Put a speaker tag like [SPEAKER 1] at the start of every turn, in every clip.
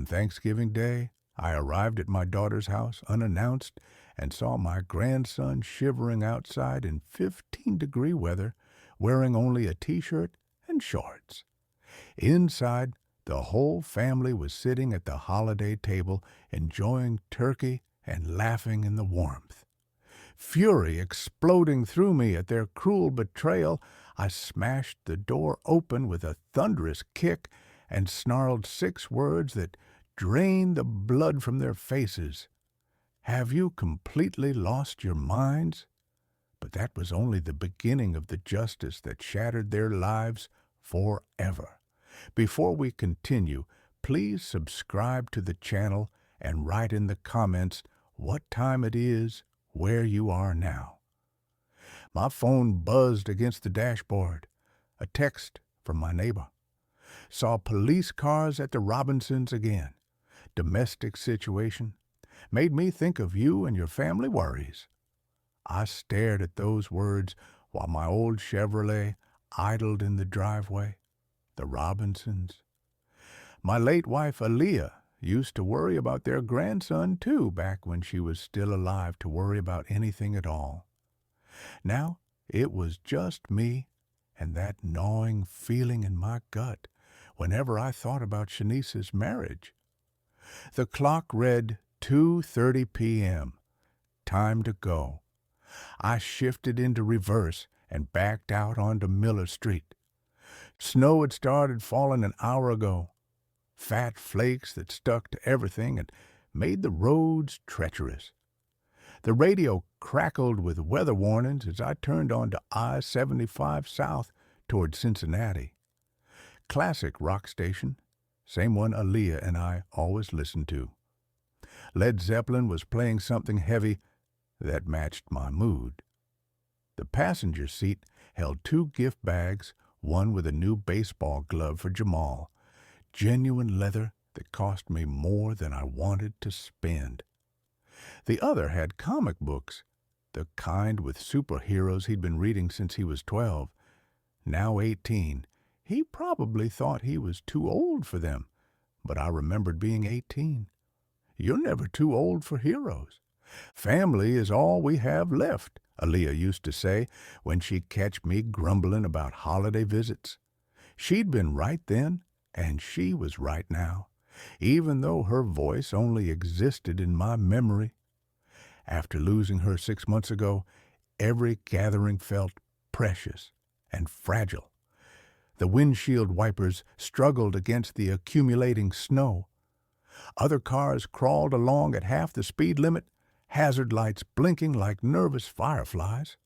[SPEAKER 1] On Thanksgiving Day, I arrived at my daughter's house unannounced and saw my grandson shivering outside in 15-degree weather, wearing only a t-shirt and shorts. Inside, the whole family was sitting at the holiday table, enjoying turkey and laughing in the warmth. Fury exploding through me at their cruel betrayal, I smashed the door open with a thunderous kick and snarled 6 words that drained the blood from their faces. "Have you completely lost your minds?" But that was only the beginning of the justice that shattered their lives forever. Before we continue, please subscribe to the channel and write in the comments what time it is, where you are now. My phone buzzed against the dashboard. A text from my neighbor. Saw police cars at the Robinsons again. Domestic situation. Made me think of you and your family worries. I stared at those words while my old Chevrolet idled in the driveway. The Robinsons. My late wife, Aaliyah, used to worry about their grandson, too, back when she was still alive to worry about anything at all. Now, it was just me and that gnawing feeling in my gut whenever I thought about Shanice's marriage. The clock read 2:30 p.m. Time to go. I shifted into reverse and backed out onto Miller Street. Snow had started falling an hour ago. Fat flakes that stuck to everything and made the roads treacherous. The radio crackled with weather warnings as I turned onto I-75 south toward Cincinnati. Classic rock station, same one Aaliyah and I always listened to. Led Zeppelin was playing something heavy that matched my mood. The passenger seat held 2 gift bags, one with a new baseball glove for Jamal. Genuine leather that cost me more than I wanted to spend. The other had comic books, the kind with superheroes he'd been reading since he was 12. Now 18, he probably thought he was too old for them, but I remembered being 18. You're never too old for heroes. Family is all we have left, Aaliyah used to say when she'd catch me grumbling about holiday visits. She'd been right then, and she was right now, even though her voice only existed in my memory. After losing her 6 months ago, every gathering felt precious and fragile. The windshield wipers struggled against the accumulating snow. Other cars crawled along at half the speed limit, hazard lights blinking like nervous fireflies.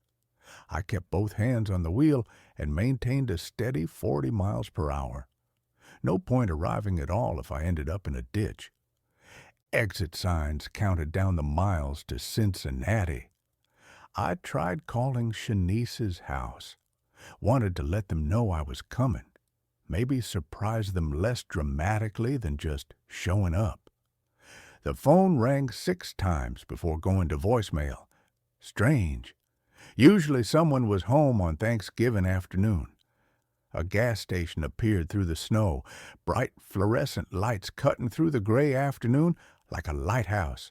[SPEAKER 1] I kept both hands on the wheel and maintained a steady 40 miles per hour. No point arriving at all if I ended up in a ditch. Exit signs counted down the miles to Cincinnati. I tried calling Shanice's house. Wanted to let them know I was coming. Maybe surprise them less dramatically than just showing up. The phone rang 6 times before going to voicemail. Strange. Usually someone was home on Thanksgiving afternoon. A gas station appeared through the snow, bright fluorescent lights cutting through the gray afternoon like a lighthouse.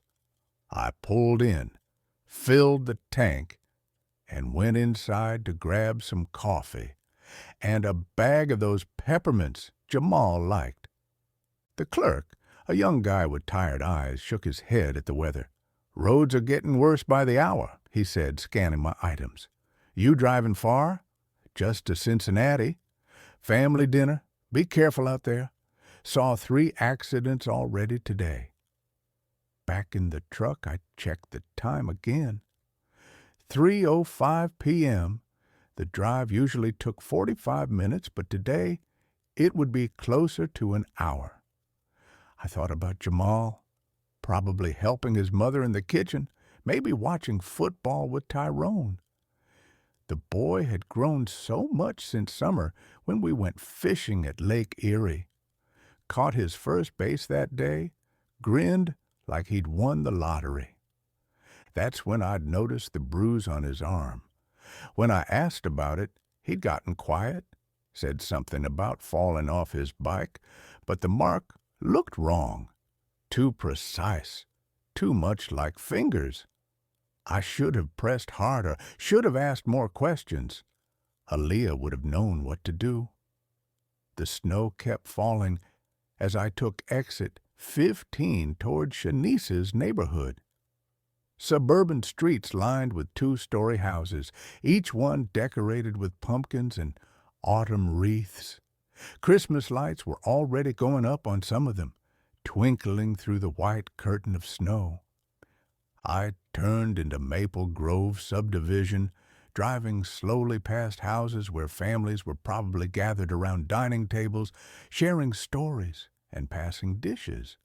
[SPEAKER 1] I pulled in, filled the tank, and went inside to grab some coffee and a bag of those peppermints Jamal liked. The clerk, a young guy with tired eyes, shook his head at the weather. "Roads are getting worse by the hour," he said, scanning my items. "You driving far?" "Just to Cincinnati. Family dinner. Be careful out there. Saw 3 accidents already today." Back in the truck, I checked the time again. 3:05 p.m. The drive usually took 45 minutes, but today it would be closer to an hour. I thought about Jamal, probably helping his mother in the kitchen, maybe watching football with Tyrone. The boy had grown so much since summer when we went fishing at Lake Erie. Caught his first base that day, grinned like he'd won the lottery. That's when I'd noticed the bruise on his arm. When I asked about it, he'd gotten quiet, said something about falling off his bike, but the mark looked wrong, too precise, too much like fingers. I should have pressed harder, should have asked more questions. Aaliyah would have known what to do. The snow kept falling as I took exit 15 toward Shanice's neighborhood. Suburban streets lined with two-story houses, each one decorated with pumpkins and autumn wreaths. Christmas lights were already going up on some of them, twinkling through the white curtain of snow. I turned into Maple Grove subdivision, driving slowly past houses where families were probably gathered around dining tables, sharing stories and passing dishes.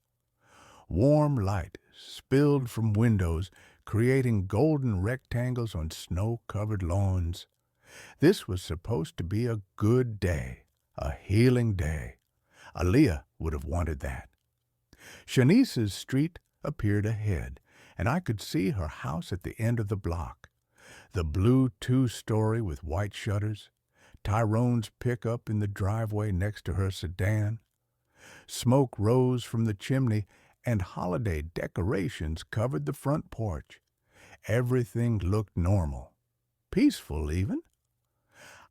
[SPEAKER 1] Warm light spilled from windows, creating golden rectangles on snow-covered lawns. This was supposed to be a good day, a healing day. Aaliyah would have wanted that. Shanice's street appeared ahead, and I could see her house at the end of the block. The blue two-story with white shutters, Tyrone's pickup in the driveway next to her sedan. Smoke rose from the chimney, and holiday decorations covered the front porch. Everything looked normal, peaceful even.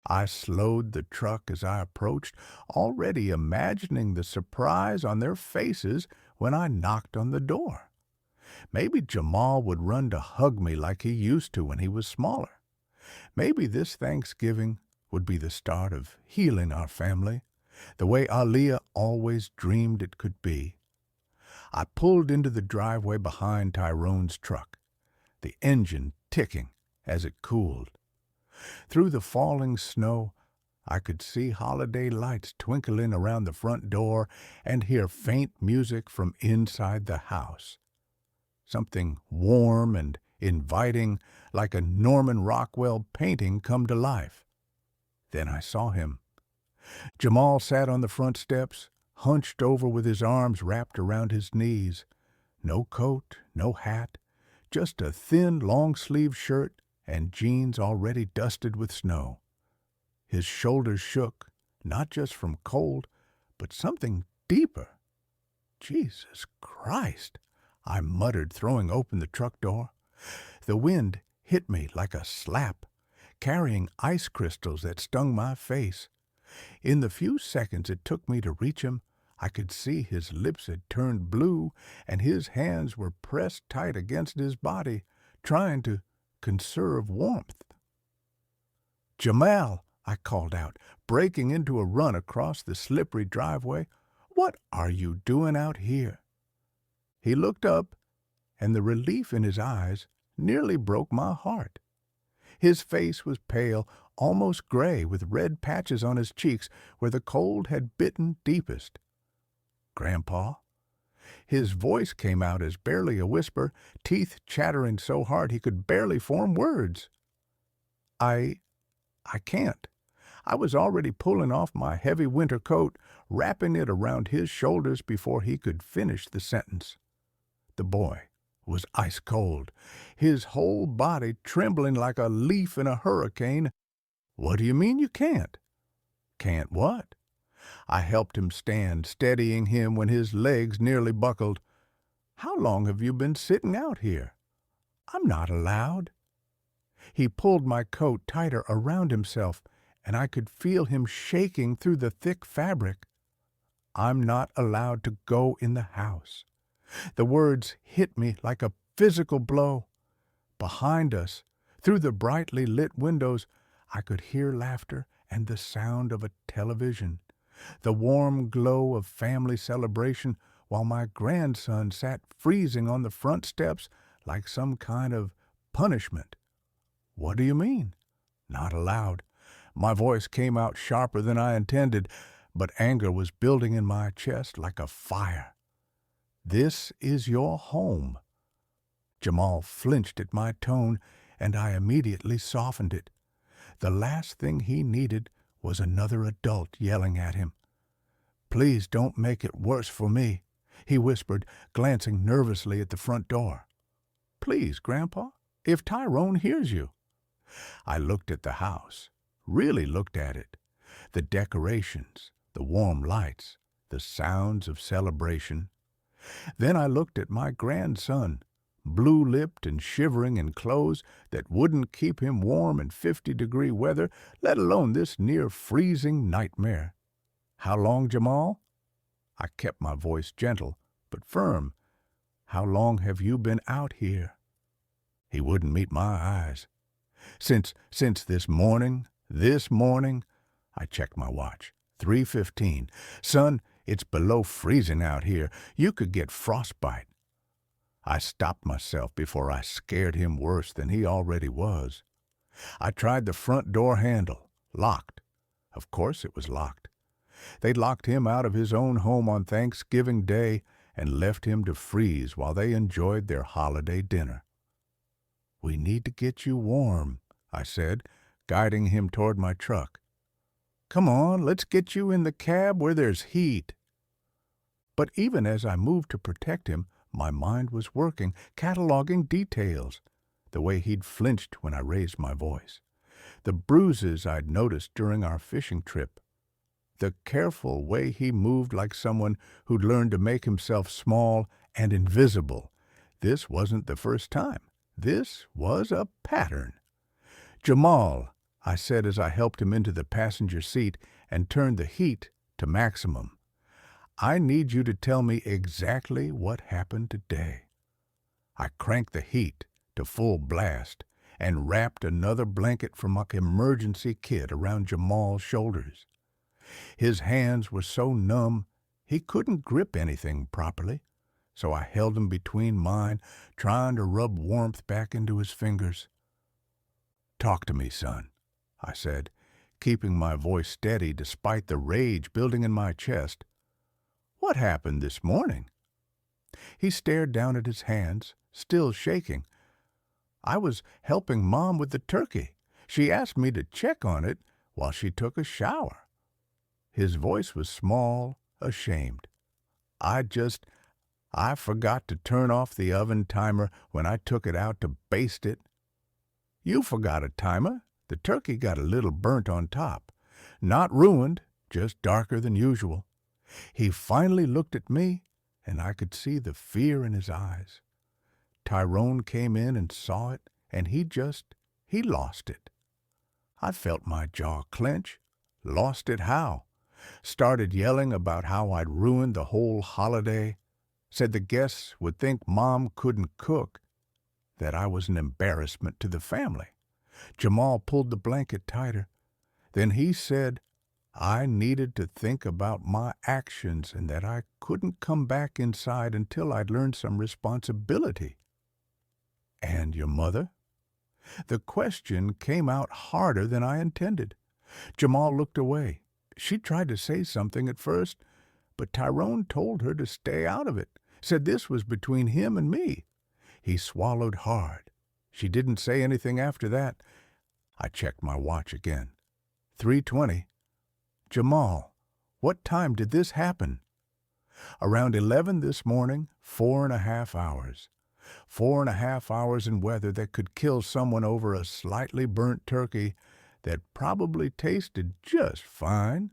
[SPEAKER 1] I slowed the truck as I approached, already imagining the surprise on their faces when I knocked on the door. Maybe Jamal would run to hug me like he used to when he was smaller. Maybe this Thanksgiving would be the start of healing our family, the way Aaliyah always dreamed it could be. I pulled into the driveway behind Tyrone's truck, the engine ticking as it cooled. Through the falling snow, I could see holiday lights twinkling around the front door and hear faint music from inside the house. Something warm and inviting, like a Norman Rockwell painting come to life. Then I saw him. Jamal sat on the front steps, hunched over with his arms wrapped around his knees. No coat, no hat, just a thin, long-sleeved shirt and jeans already dusted with snow. His shoulders shook, not just from cold, but something deeper. Jesus Christ, I muttered, throwing open the truck door. The wind hit me like a slap, carrying ice crystals that stung my face. In the few seconds it took me to reach him, I could see his lips had turned blue and his hands were pressed tight against his body, trying to conserve warmth. "Jamal," I called out, breaking into a run across the slippery driveway, "what are you doing out here?" He looked up, and the relief in his eyes nearly broke my heart. His face was pale, almost gray, with red patches on his cheeks where the cold had bitten deepest. "Grandpa?" His voice came out as barely a whisper, teeth chattering so hard he could barely form words. I can't." I was already pulling off my heavy winter coat, wrapping it around his shoulders before he could finish the sentence. The boy was ice cold, his whole body trembling like a leaf in a hurricane. "What do you mean you can't?" "Can't what?" I helped him stand, steadying him when his legs nearly buckled. "How long have you been sitting out here?" "I'm not allowed." He pulled my coat tighter around himself, and I could feel him shaking through the thick fabric. "I'm not allowed to go in the house." The words hit me like a physical blow. Behind us, through the brightly lit windows, I could hear laughter and the sound of a television, the warm glow of family celebration, while my grandson sat freezing on the front steps like some kind of punishment. "What do you mean?" "Not allowed." My voice came out sharper than I intended, but anger was building in my chest like a fire. "This is your home." Jamal flinched at my tone, and I immediately softened it. The last thing he needed was another adult yelling at him. "Please don't make it worse for me," he whispered, glancing nervously at the front door. "Please, Grandpa, if Tyrone hears you." I looked at the house, really looked at it. The decorations, the warm lights, the sounds of celebration. Then I looked at my grandson, blue-lipped and shivering in clothes that wouldn't keep him warm in 50-degree weather, let alone this near-freezing nightmare. "How long, Jamal?" I kept my voice gentle, but firm. "How long have you been out here?" He wouldn't meet my eyes. Since this morning. I checked my watch. 3:15. "Son, it's below freezing out here. You could get frostbite." I stopped myself before I scared him worse than he already was. I tried the front door handle. Locked. Of course it was locked. They'd locked him out of his own home on Thanksgiving Day and left him to freeze while they enjoyed their holiday dinner. "We need to get you warm," I said, guiding him toward my truck. "Come on, let's get you in the cab where there's heat." But even as I moved to protect him, my mind was working, cataloging details. The way he'd flinched when I raised my voice. The bruises I'd noticed during our fishing trip. The careful way he moved like someone who'd learned to make himself small and invisible. This wasn't the first time. This was a pattern. "Jamal," I said as I helped him into the passenger seat and turned the heat to maximum, "I need you to tell me exactly what happened today." I cranked the heat to full blast and wrapped another blanket from my emergency kit around Jamal's shoulders. His hands were so numb he couldn't grip anything properly, so I held him between mine, trying to rub warmth back into his fingers. "Talk to me, son," I said, keeping my voice steady despite the rage building in my chest. "What happened this morning?" He stared down at his hands, still shaking. "I was helping Mom with the turkey. She asked me to check on it while she took a shower." His voice was small, ashamed. I forgot to turn off the oven timer when I took it out to baste it." "You forgot a timer. The turkey got a little burnt on top. Not ruined, just darker than usual." He finally looked at me, and I could see the fear in his eyes. Tyrone came in and saw it, and he lost it. I felt my jaw clench. Lost it how? Started yelling about how I'd ruined the whole holiday. Said the guests would think Mom couldn't cook. That I was an embarrassment to the family. Jamal pulled the blanket tighter. Then he said I needed to think about my actions and that I couldn't come back inside until I'd learned some responsibility. "And your mother?" The question came out harder than I intended. Jamal looked away. She tried to say something at first, but Tyrone told her to stay out of it, said this was between him and me. He swallowed hard. She didn't say anything after that. I checked my watch again. 3:20. "Jamal, what time did this happen?" "Around 11 this morning, 4.5 hours. 4.5 hours in weather that could kill someone over a slightly burnt turkey that probably tasted just fine."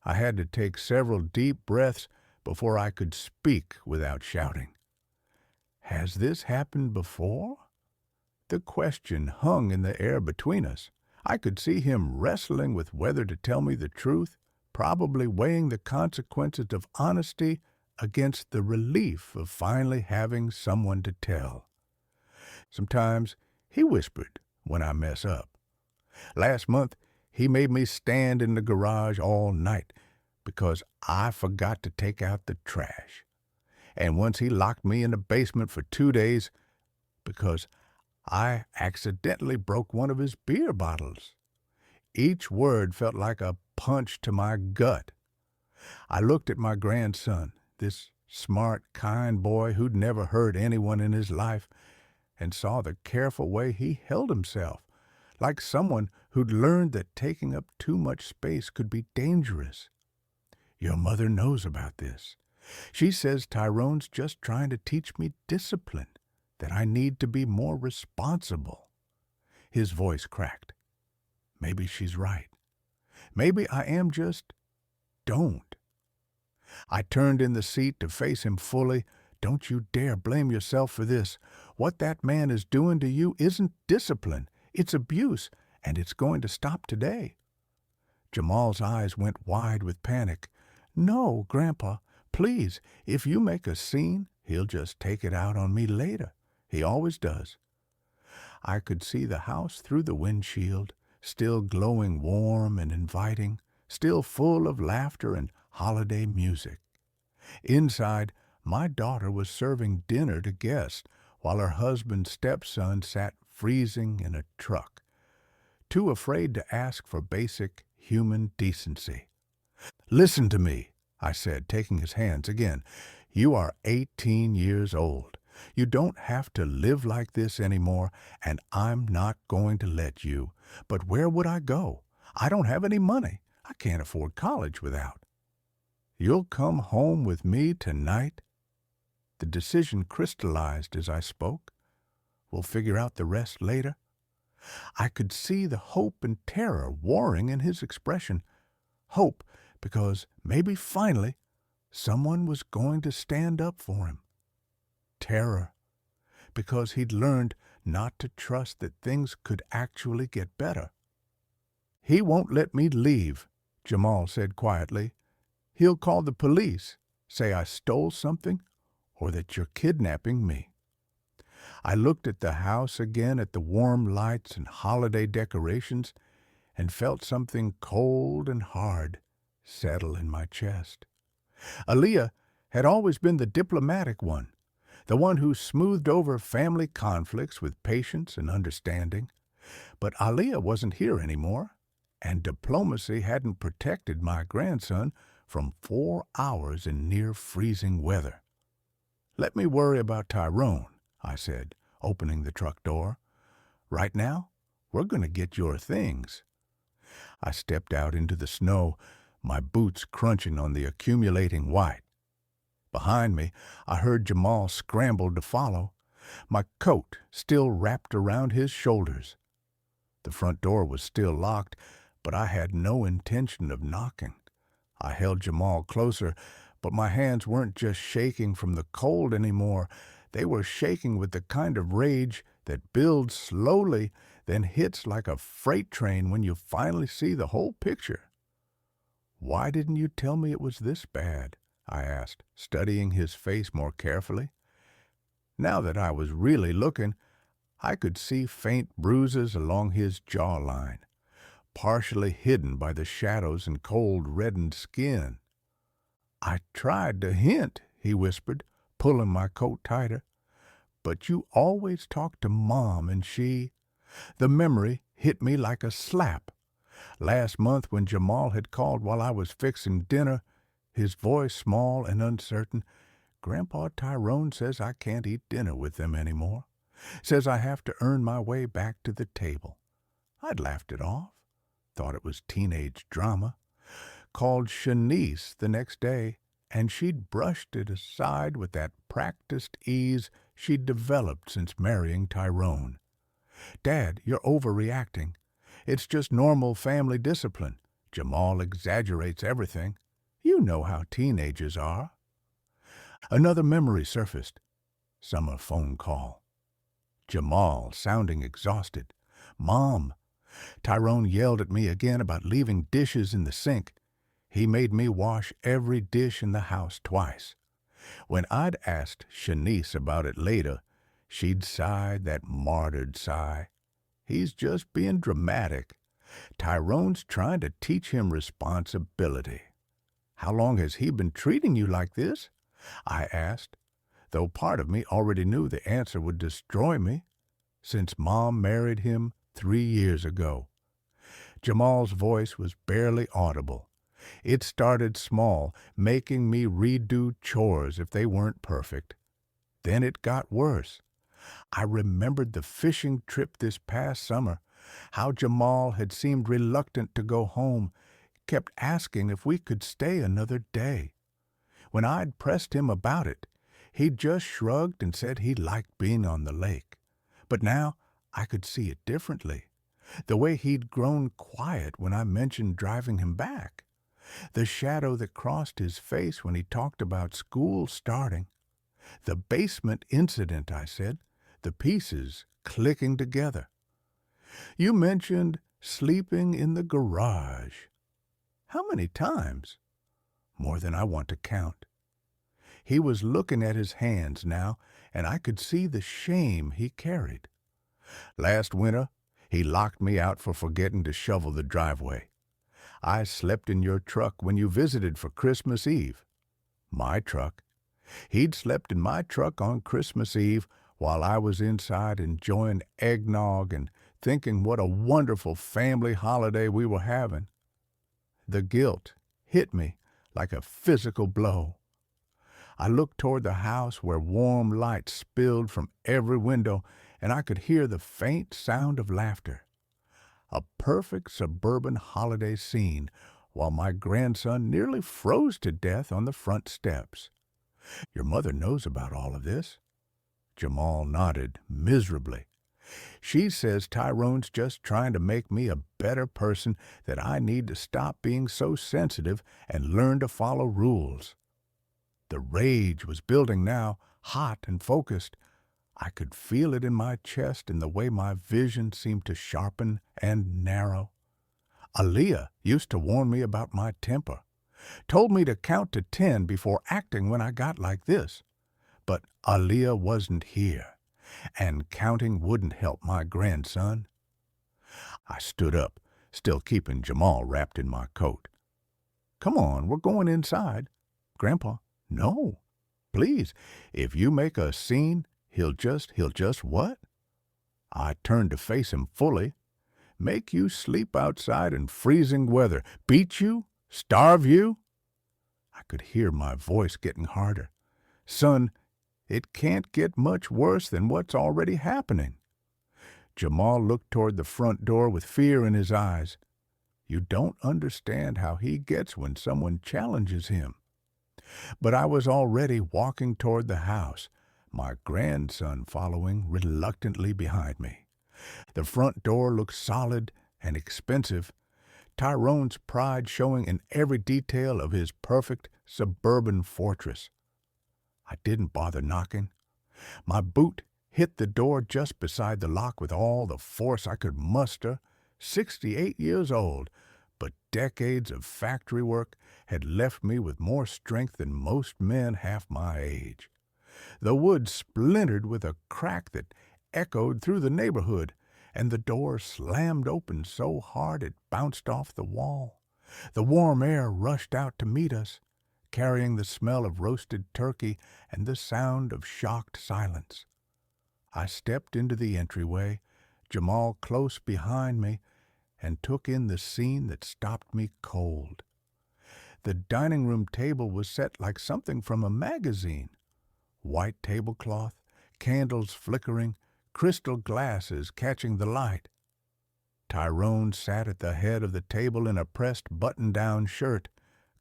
[SPEAKER 1] I had to take several deep breaths before I could speak without shouting. "Has this happened before?" The question hung in the air between us. I could see him wrestling with whether to tell me the truth, probably weighing the consequences of honesty against the relief of finally having someone to tell. Sometimes he whispered when I mess up. Last month, he made me stand in the garage all night because I forgot to take out the trash. And once he locked me in the basement for 2 days because I accidentally broke one of his beer bottles. Each word felt like a punch to my gut. I looked at my grandson, this smart, kind boy who'd never hurt anyone in his life, and saw the careful way he held himself, like someone who'd learned that taking up too much space could be dangerous. "Your mother knows about this. She says Tyrone's just trying to teach me discipline, that I need to be more responsible." His voice cracked. Maybe she's right. Maybe I am just don't. I turned in the seat to face him fully. Don't you dare blame yourself for this. What that man is doing to you isn't discipline. It's abuse, and it's going to stop today. Jamal's eyes went wide with panic. No, Grandpa, please, if you make a scene, he'll just take it out on me later. He always does. I could see the house through the windshield, still glowing warm and inviting, still full of laughter and holiday music. Inside, my daughter was serving dinner to guests while her husband's stepson sat freezing in a truck, too afraid to ask for basic human decency. Listen to me, I said, taking his hands again. You are 18 years old. You don't have to live like this anymore, and I'm not going to let you. But where would I go? I don't have any money. I can't afford college without. You'll come home with me tonight? The decision crystallized as I spoke. We'll figure out the rest later. I could see the hope and terror warring in his expression. Hope because maybe finally someone was going to stand up for him. Terror because he'd learned not to trust that things could actually get better. He won't let me leave, Jamal said quietly. He'll call the police, say I stole something, or that you're kidnapping me. I looked at the house again, at the warm lights and holiday decorations, and felt something cold and hard settle in my chest. Aaliyah had always been the diplomatic one, the one who smoothed over family conflicts with patience and understanding. But Aaliyah wasn't here anymore, and diplomacy hadn't protected my grandson from 4 hours in near-freezing weather. Let me worry about Tyrone, I said, opening the truck door. Right now, we're going to get your things. I stepped out into the snow, my boots crunching on the accumulating white. Behind me, I heard Jamal scramble to follow, my coat still wrapped around his shoulders. The front door was still locked, but I had no intention of knocking. I held Jamal closer, but my hands weren't just shaking from the cold anymore. They were shaking with the kind of rage that builds slowly, then hits like a freight train when you finally see the whole picture. Why didn't you tell me it was this bad? I asked, studying his face more carefully. Now that I was really looking, I could see faint bruises along his jawline, partially hidden by the shadows and cold reddened skin. I tried to hint, he whispered, pulling my coat tighter. But you always talk to Mom and she... The memory hit me like a slap. Last month when Jamal had called while I was fixing dinner, his voice small and uncertain, Grandpa Tyrone says I can't eat dinner with them anymore. Says I have to earn my way back to the table. I'd laughed it off. Thought it was teenage drama. Called Shanice the next day, and she'd brushed it aside with that practiced ease she'd developed since marrying Tyrone. Dad, you're overreacting. It's just normal family discipline. Jamal exaggerates everything. You know how teenagers are. Another memory surfaced. Summer phone call. Jamal sounding exhausted. Mom. Tyrone yelled at me again about leaving dishes in the sink. He made me wash every dish in the house twice. When I'd asked Shanice about it later, she'd sighed that martyred sigh. He's just being dramatic. Tyrone's trying to teach him responsibility. How long has he been treating you like this? I asked, though part of me already knew the answer would destroy me. Since Mom married him 3 years ago. Jamal's voice was barely audible. It started small, making me redo chores if they weren't perfect. Then it got worse. I remembered the fishing trip this past summer, how Jamal had seemed reluctant to go home, kept asking if we could stay another day. When I'd pressed him about it, he just shrugged and said he liked being on the lake. But now I could see it differently. The way he'd grown quiet when I mentioned driving him back. The shadow that crossed his face when he talked about school starting. The basement incident, I said, the pieces clicking together. You mentioned sleeping in the garage. How many times? More than I want to count. He was looking at his hands now, and I could see the shame he carried. Last winter, he locked me out for forgetting to shovel the driveway. I slept in your truck when you visited for Christmas Eve. My truck. He'd slept in my truck on Christmas Eve while I was inside enjoying eggnog and thinking what a wonderful family holiday we were having. The guilt hit me like a physical blow. I looked toward the house where warm light spilled from every window, and I could hear the faint sound of laughter. A perfect suburban holiday scene while my grandson nearly froze to death on the front steps. Your mother knows about all of this? Jamal nodded miserably. She says Tyrone's just trying to make me a better person, that I need to stop being so sensitive and learn to follow rules. The rage was building now, hot and focused. I could feel it in my chest in the way my vision seemed to sharpen and narrow. Aaliyah used to warn me about my temper, told me to count to 10 before acting when I got like this. But Aaliyah wasn't here, and counting wouldn't help my grandson. I stood up, still keeping Jamal wrapped in my coat. Come on, we're going inside. Grandpa, no. Please, if you make a scene, he'll just what? I turned to face him fully. Make you sleep outside in freezing weather. Beat you? Starve you? I could hear my voice getting harder. Son, it can't get much worse than what's already happening. Jamal looked toward the front door with fear in his eyes. You don't understand how he gets when someone challenges him. But I was already walking toward the house, my grandson following reluctantly behind me. The front door looked solid and expensive, Tyrone's pride showing in every detail of his perfect suburban fortress. I didn't bother knocking. My boot hit the door just beside the lock with all the force I could muster. 68 years old, but decades of factory work had left me with more strength than most men half my age. The wood splintered with a crack that echoed through the neighborhood, and the door slammed open so hard it bounced off the wall. The warm air rushed out to meet us, carrying the smell of roasted turkey and the sound of shocked silence. I stepped into the entryway, Jamal close behind me, and took in the scene that stopped me cold. The dining room table was set like something from a magazine. White tablecloth, candles flickering, crystal glasses catching the light. Tyrone sat at the head of the table in a pressed button-down shirt,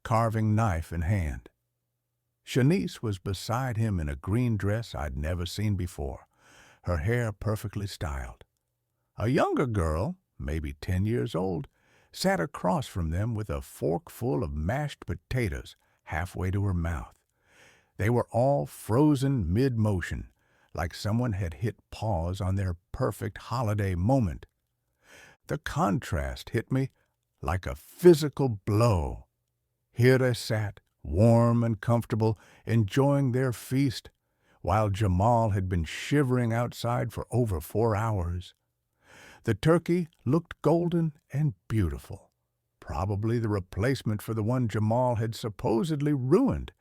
[SPEAKER 1] carving knife in hand. Shanice was beside him in a green dress I'd never seen before, her hair perfectly styled. A younger girl, maybe 10 years old, sat across from them with a fork full of mashed potatoes halfway to her mouth. They were all frozen mid-motion, like someone had hit pause on their perfect holiday moment. The contrast hit me like a physical blow. Here they sat, warm and comfortable, enjoying their feast, while Jamal had been shivering outside for over 4 hours. The turkey looked golden and beautiful, probably the replacement for the one Jamal had supposedly ruined.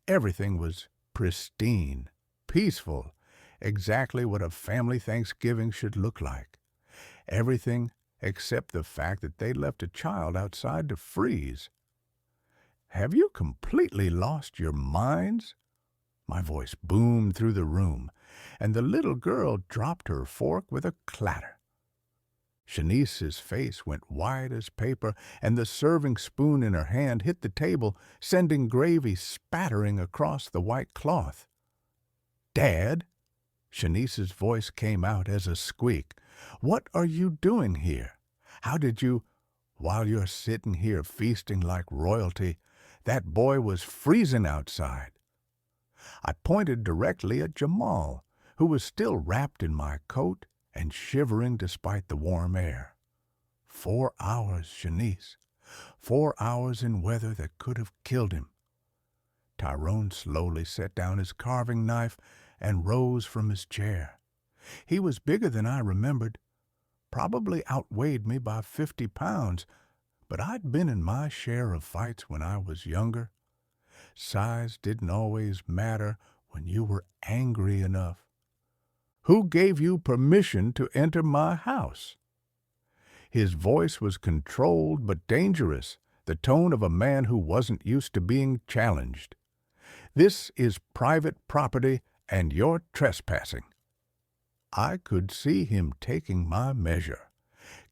[SPEAKER 1] Everything was pristine, peaceful, exactly what a family Thanksgiving should look like. Everything except the fact that they left a child outside to freeze. Have you completely lost your minds? My voice boomed through the room, and the little girl dropped her fork with a clatter. Shanice's face went white as paper, and the serving spoon in her hand hit the table, sending gravy spattering across the white cloth. Dad? Shanice's voice came out as a squeak. What are you doing here? How did you... While you're sitting here feasting like royalty, that boy was freezing outside. I pointed directly at Jamal, who was still wrapped in my coat and shivering despite the warm air. 4 hours, Shanice. 4 hours in weather that could have killed him. Tyrone slowly set down his carving knife and rose from his chair. He was bigger than I remembered, probably outweighed me by 50 pounds, but I'd been in my share of fights when I was younger. Size didn't always matter when you were angry enough. Who gave you permission to enter my house? His voice was controlled but dangerous, the tone of a man who wasn't used to being challenged. This is private property, and you're trespassing. I could see him taking my measure,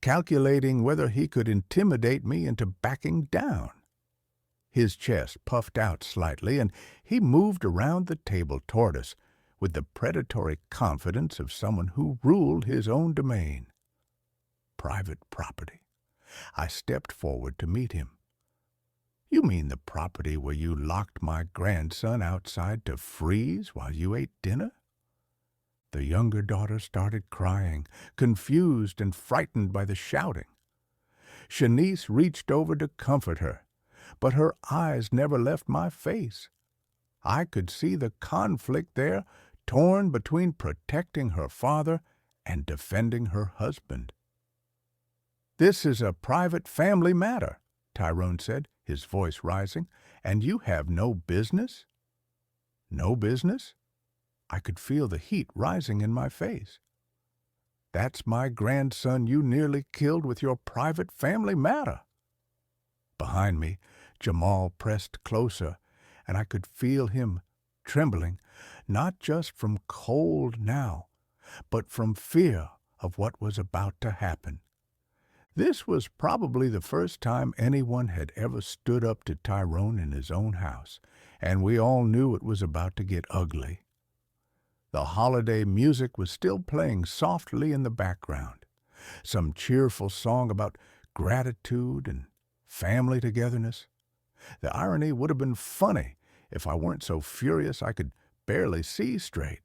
[SPEAKER 1] calculating whether he could intimidate me into backing down. His chest puffed out slightly, and he moved around the table toward us with the predatory confidence of someone who ruled his own domain. Private property. I stepped forward to meet him. You mean the property where you locked my grandson outside to freeze while you ate dinner? The younger daughter started crying, confused and frightened by the shouting. Shanice reached over to comfort her, but her eyes never left my face. I could see the conflict there, torn between protecting her father and defending her husband. This is a private family matter, Tyrone said, his voice rising, and you have no business? No business? I could feel the heat rising in my face. That's my grandson you nearly killed with your private family matter. Behind me, Jamal pressed closer, and I could feel him trembling, not just from cold now, but from fear of what was about to happen. This was probably the first time anyone had ever stood up to Tyrone in his own house, and we all knew it was about to get ugly. The holiday music was still playing softly in the background, some cheerful song about gratitude and family togetherness. The irony would have been funny if I weren't so furious I could barely see straight.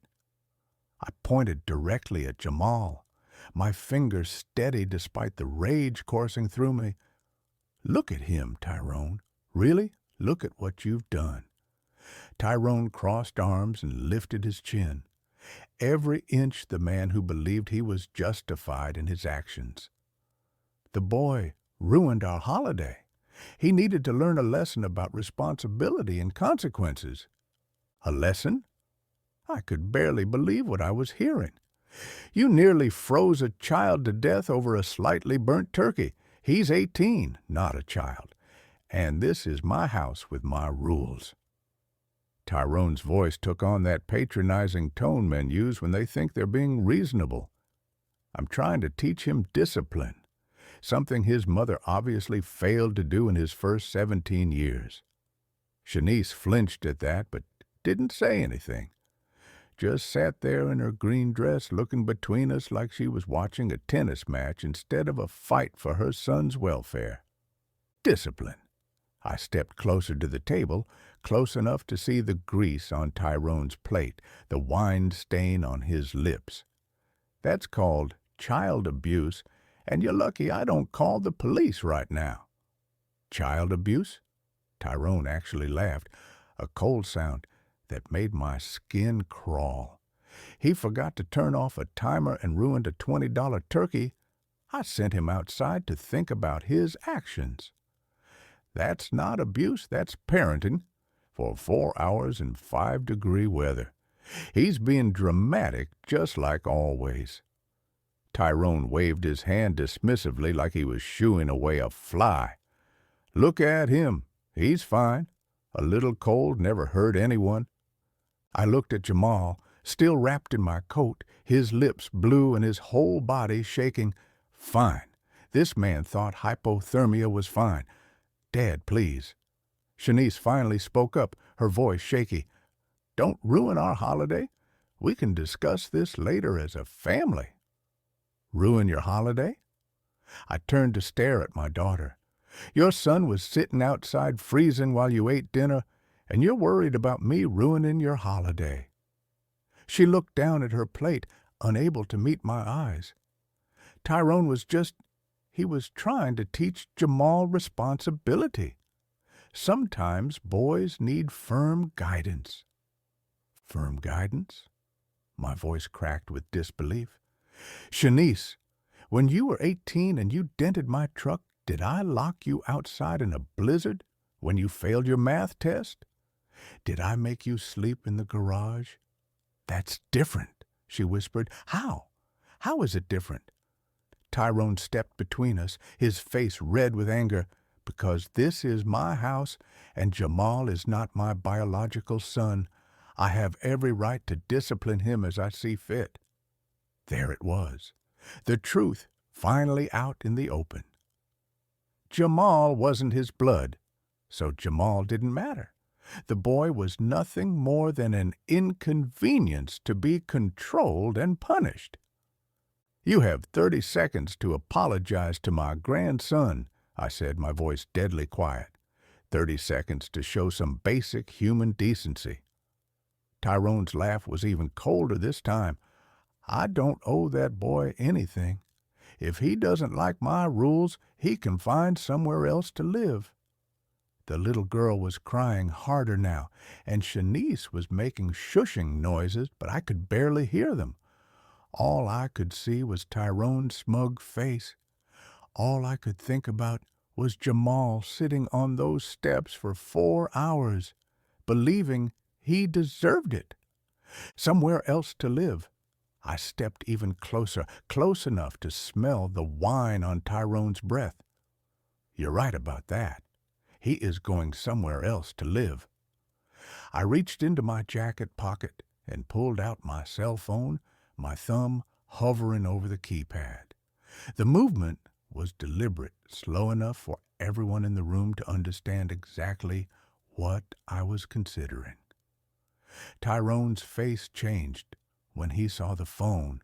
[SPEAKER 1] I pointed directly at Jamal, my finger steady despite the rage coursing through me. Look at him, Tyrone. Really, look at what you've done. Tyrone crossed arms and lifted his chin. Every inch the man who believed he was justified in his actions. The boy ruined our holiday. He needed to learn a lesson about responsibility and consequences. A lesson? I could barely believe what I was hearing. You nearly froze a child to death over a slightly burnt turkey. He's 18, not a child. And this is my house with my rules. Tyrone's voice took on that patronizing tone men use when they think they're being reasonable. I'm trying to teach him discipline, something his mother obviously failed to do in his first 17 years. Shanice flinched at that, but didn't say anything. Just sat there in her green dress looking between us like she was watching a tennis match instead of a fight for her son's welfare. Discipline. I stepped closer to the table, close enough to see the grease on Tyrone's plate, the wine stain on his lips. That's called child abuse, and you're lucky I don't call the police right now. Child abuse? Tyrone actually laughed, a cold sound that made my skin crawl. He forgot to turn off a timer and ruined a $20 turkey. I sent him outside to think about his actions. That's not abuse, that's parenting, for 4 hours in 5-degree weather. He's being dramatic, just like always. Tyrone waved his hand dismissively like he was shooing away a fly. Look at him. He's fine. A little cold never hurt anyone. I looked at Jamal, still wrapped in my coat, his lips blue and his whole body shaking. Fine. This man thought hypothermia was fine. Dad, please. Shanice finally spoke up, her voice shaky. Don't ruin our holiday. We can discuss this later as a family. Ruin your holiday? I turned to stare at my daughter. Your son was sitting outside freezing while you ate dinner, and you're worried about me ruining your holiday. She looked down at her plate, unable to meet my eyes. Tyrone he was trying to teach Jamal responsibility. Sometimes boys need firm guidance. Firm guidance? My voice cracked with disbelief. Shanice, when you were 18 and you dented my truck, did I lock you outside in a blizzard when you failed your math test? Did I make you sleep in the garage? That's different, she whispered. How? How is it different? Tyrone stepped between us, his face red with anger. Because this is my house and Jamal is not my biological son, I have every right to discipline him as I see fit. There it was, the truth finally out in the open. Jamal wasn't his blood, so Jamal didn't matter. The boy was nothing more than an inconvenience to be controlled and punished. You have 30 seconds to apologize to my grandson, I said, my voice deadly quiet. 30 seconds to show some basic human decency. Tyrone's laugh was even colder this time. I don't owe that boy anything. If he doesn't like my rules, he can find somewhere else to live. The little girl was crying harder now, and Shanice was making shushing noises, but I could barely hear them. All I could see was Tyrone's smug face. All I could think about was Jamal sitting on those steps for 4 hours, believing he deserved it. Somewhere else to live. I stepped even closer, close enough to smell the wine on Tyrone's breath. You're right about that. He is going somewhere else to live. I reached into my jacket pocket and pulled out my cell phone, my thumb hovering over the keypad. The movement was deliberate, slow enough for everyone in the room to understand exactly what I was considering. Tyrone's face changed when he saw the phone.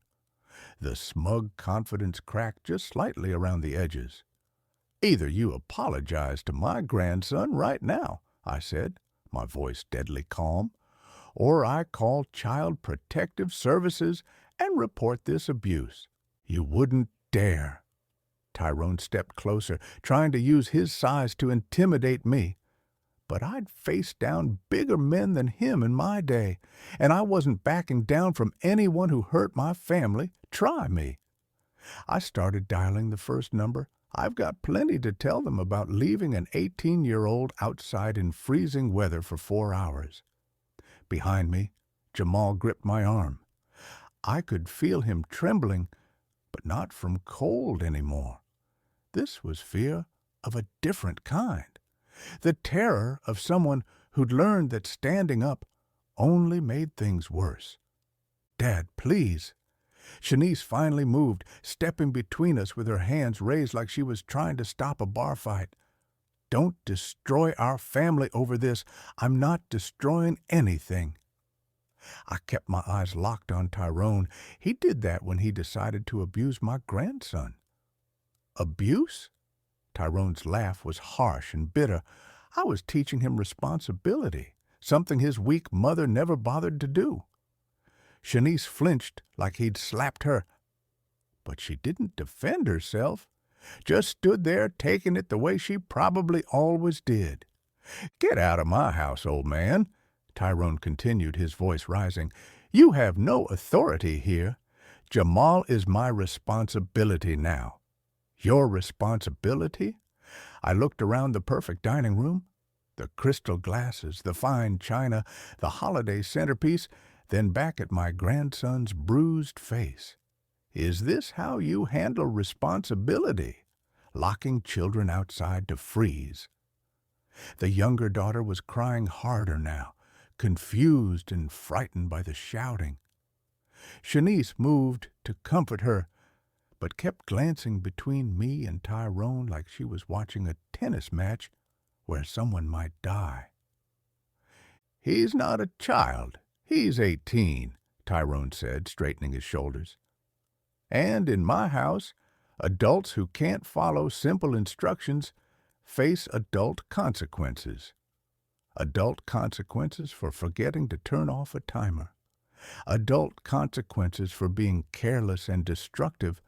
[SPEAKER 1] The smug confidence cracked just slightly around the edges. Either you apologize to my grandson right now, I said, my voice deadly calm, or I call Child Protective Services and report this abuse. You wouldn't dare. Tyrone stepped closer, trying to use his size to intimidate me. But I'd faced down bigger men than him in my day, and I wasn't backing down from anyone who hurt my family. Try me. I started dialing the first number. I've got plenty to tell them about leaving an 18-year-old outside in freezing weather for 4 hours. Behind me, Jamal gripped my arm. I could feel him trembling, but not from cold anymore. This was fear of a different kind. The terror of someone who'd learned that standing up only made things worse. Dad, please. Shanice finally moved, stepping between us with her hands raised like she was trying to stop a bar fight. Don't destroy our family over this. I'm not destroying anything. I kept my eyes locked on Tyrone. He did that when he decided to abuse my grandson. Abuse? Tyrone's laugh was harsh and bitter. I was teaching him responsibility, something his weak mother never bothered to do. Shanice flinched like he'd slapped her. But she didn't defend herself, just stood there taking it the way she probably always did. Get out of my house, old man, Tyrone continued, his voice rising. You have no authority here. Jamal is my responsibility now. Your responsibility? I looked around the perfect dining room, the crystal glasses, the fine china, the holiday centerpiece, then back at my grandson's bruised face. Is this how you handle responsibility? Locking children outside to freeze? The younger daughter was crying harder now, confused and frightened by the shouting. Shanice moved to comfort her, but kept glancing between me and Tyrone like she was watching a tennis match where someone might die. He's not a child. He's 18, Tyrone said, straightening his shoulders. And in my house, Adults who can't follow simple instructions face adult consequences. Adult consequences for forgetting to turn off a timer. Adult consequences for being careless and destructive,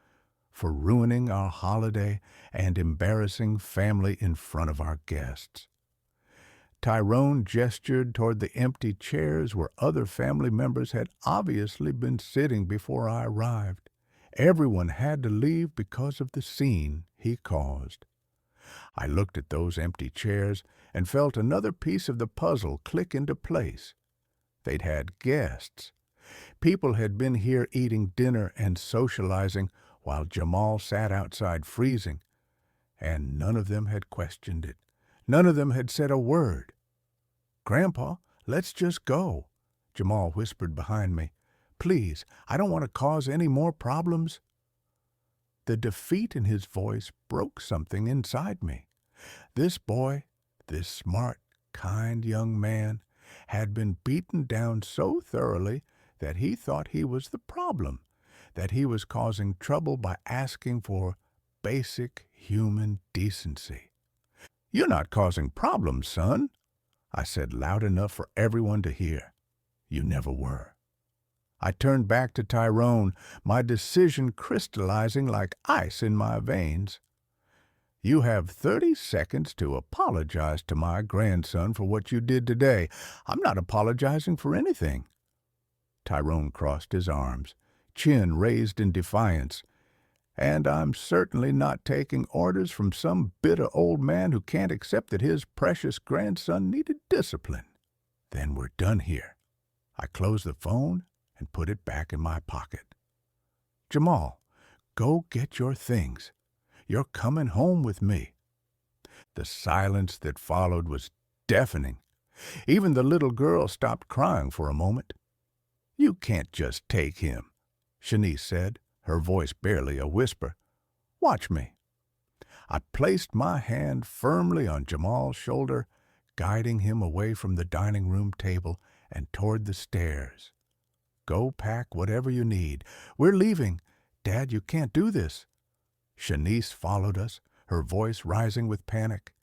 [SPEAKER 1] for ruining our holiday and embarrassing family in front of our guests. Tyrone gestured toward the empty chairs where other family members had obviously been sitting before I arrived. Everyone had to leave because of the scene he caused. I looked at those empty chairs and felt another piece of the puzzle click into place. They'd had guests. People had been here eating dinner and socializing while Jamal sat outside freezing, and none of them had questioned it. None of them had said a word. "Grandpa, let's just go," Jamal whispered behind me. "Please, I don't want to cause any more problems." The defeat in his voice broke something inside me. This boy, this smart, kind young man, had been beaten down so thoroughly that he thought he was the problem, that he was causing trouble by asking for basic human decency. "You're not causing problems, son," I said loud enough for everyone to hear. "You never were." I turned back to Tyrone, my decision crystallizing like ice in my veins. "You have 30 seconds to apologize to my grandson for what you did today. I'm not apologizing for anything." Tyrone crossed his arms, chin raised in defiance. "And I'm certainly not taking orders from some bitter old man who can't accept that his precious grandson needed discipline." "Then we're done here." I closed the phone and put it back in my pocket. "Jamal, go get your things. You're coming home with me." The silence that followed was deafening. Even the little girl stopped crying for a moment. "You can't just take him," Shanice said, her voice barely a whisper. "Watch me." I placed my hand firmly on Jamal's shoulder, guiding him away from the dining room table and toward the stairs. "Go pack whatever you need. We're leaving. Dad, you can't do this." Shanice followed us, her voice rising with panic.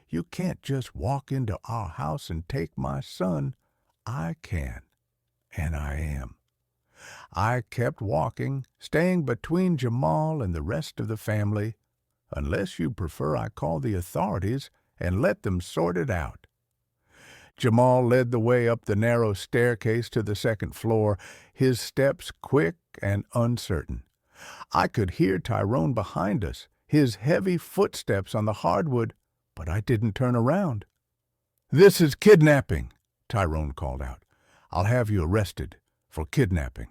[SPEAKER 1] "You can't just walk into our house and take my son." "I can, and I am." I kept walking, staying between Jamal and the rest of the family, unless you prefer I call the authorities and let them sort it out. Jamal led the way up the narrow staircase to the second floor, his steps quick and uncertain. I could hear Tyrone behind us, his heavy footsteps on the hardwood, but I didn't turn around. "This is kidnapping," Tyrone called out. "I'll have you arrested for kidnapping."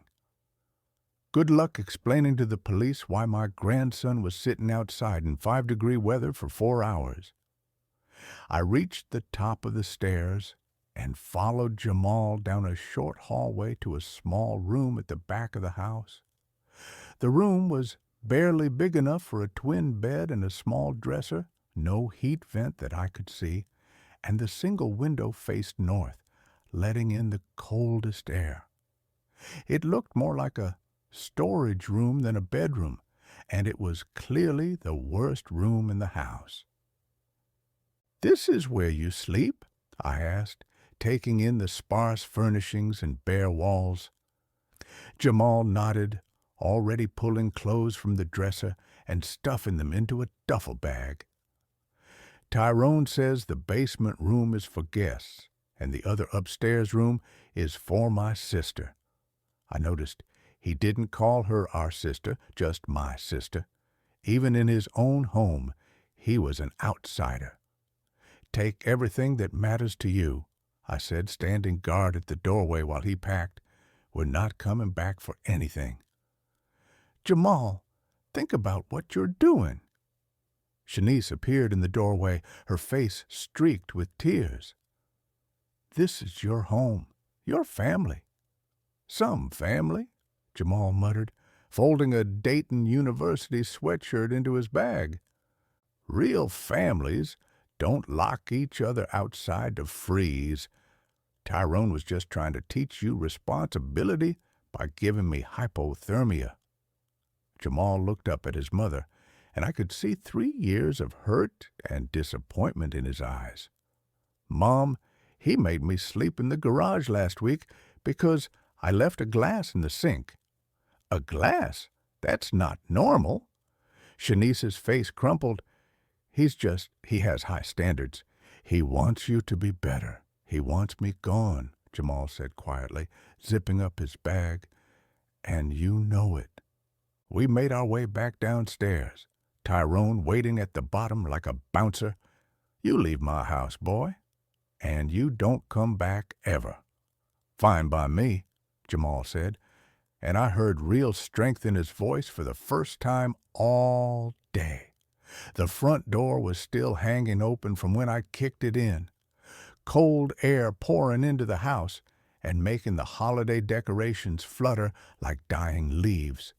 [SPEAKER 1] Good luck explaining to the police why my grandson was sitting outside in 5-degree weather for 4 hours. I reached the top of the stairs and followed Jamal down a short hallway to a small room at the back of the house. The room was barely big enough for a twin bed and a small dresser, no heat vent that I could see, and the single window faced north, letting in the coldest air. It looked more like a storage room than a bedroom, and it was clearly the worst room in the house. "This is where you sleep?" I asked, taking in the sparse furnishings and bare walls. Jamal nodded, already pulling clothes from the dresser and stuffing them into a duffel bag. "Tyrone says the basement room is for guests, and the other upstairs room is for my sister." I noticed he didn't call her our sister, just my sister. Even in his own home, he was an outsider. "Take everything that matters to you," I said, standing guard at the doorway while he packed. "We're not coming back for anything." "Jamal, think about what you're doing." Shanice appeared in the doorway, her face streaked with tears. "This is your home, your family." "Some family," Jamal muttered, folding a Dayton University sweatshirt into his bag. "Real families don't lock each other outside to freeze. Tyrone was just trying to teach you responsibility by giving me hypothermia." Jamal looked up at his mother, and I could see 3 years of hurt and disappointment in his eyes. Mom, he made me sleep in the garage last week because I left a glass in the sink. A glass? That's not normal. Shanice's face crumpled. He has high standards. He wants you to be better. He wants me gone, Jamal said quietly, zipping up his bag. And you know it. We made our way back downstairs, Tyrone waiting at the bottom like a bouncer. You leave my house, boy, and you don't come back ever. Fine by me, Jamal said, and I heard real strength in his voice for the first time all day. The front door was still hanging open from when I kicked it in, cold air pouring into the house and making the holiday decorations flutter like dying leaves.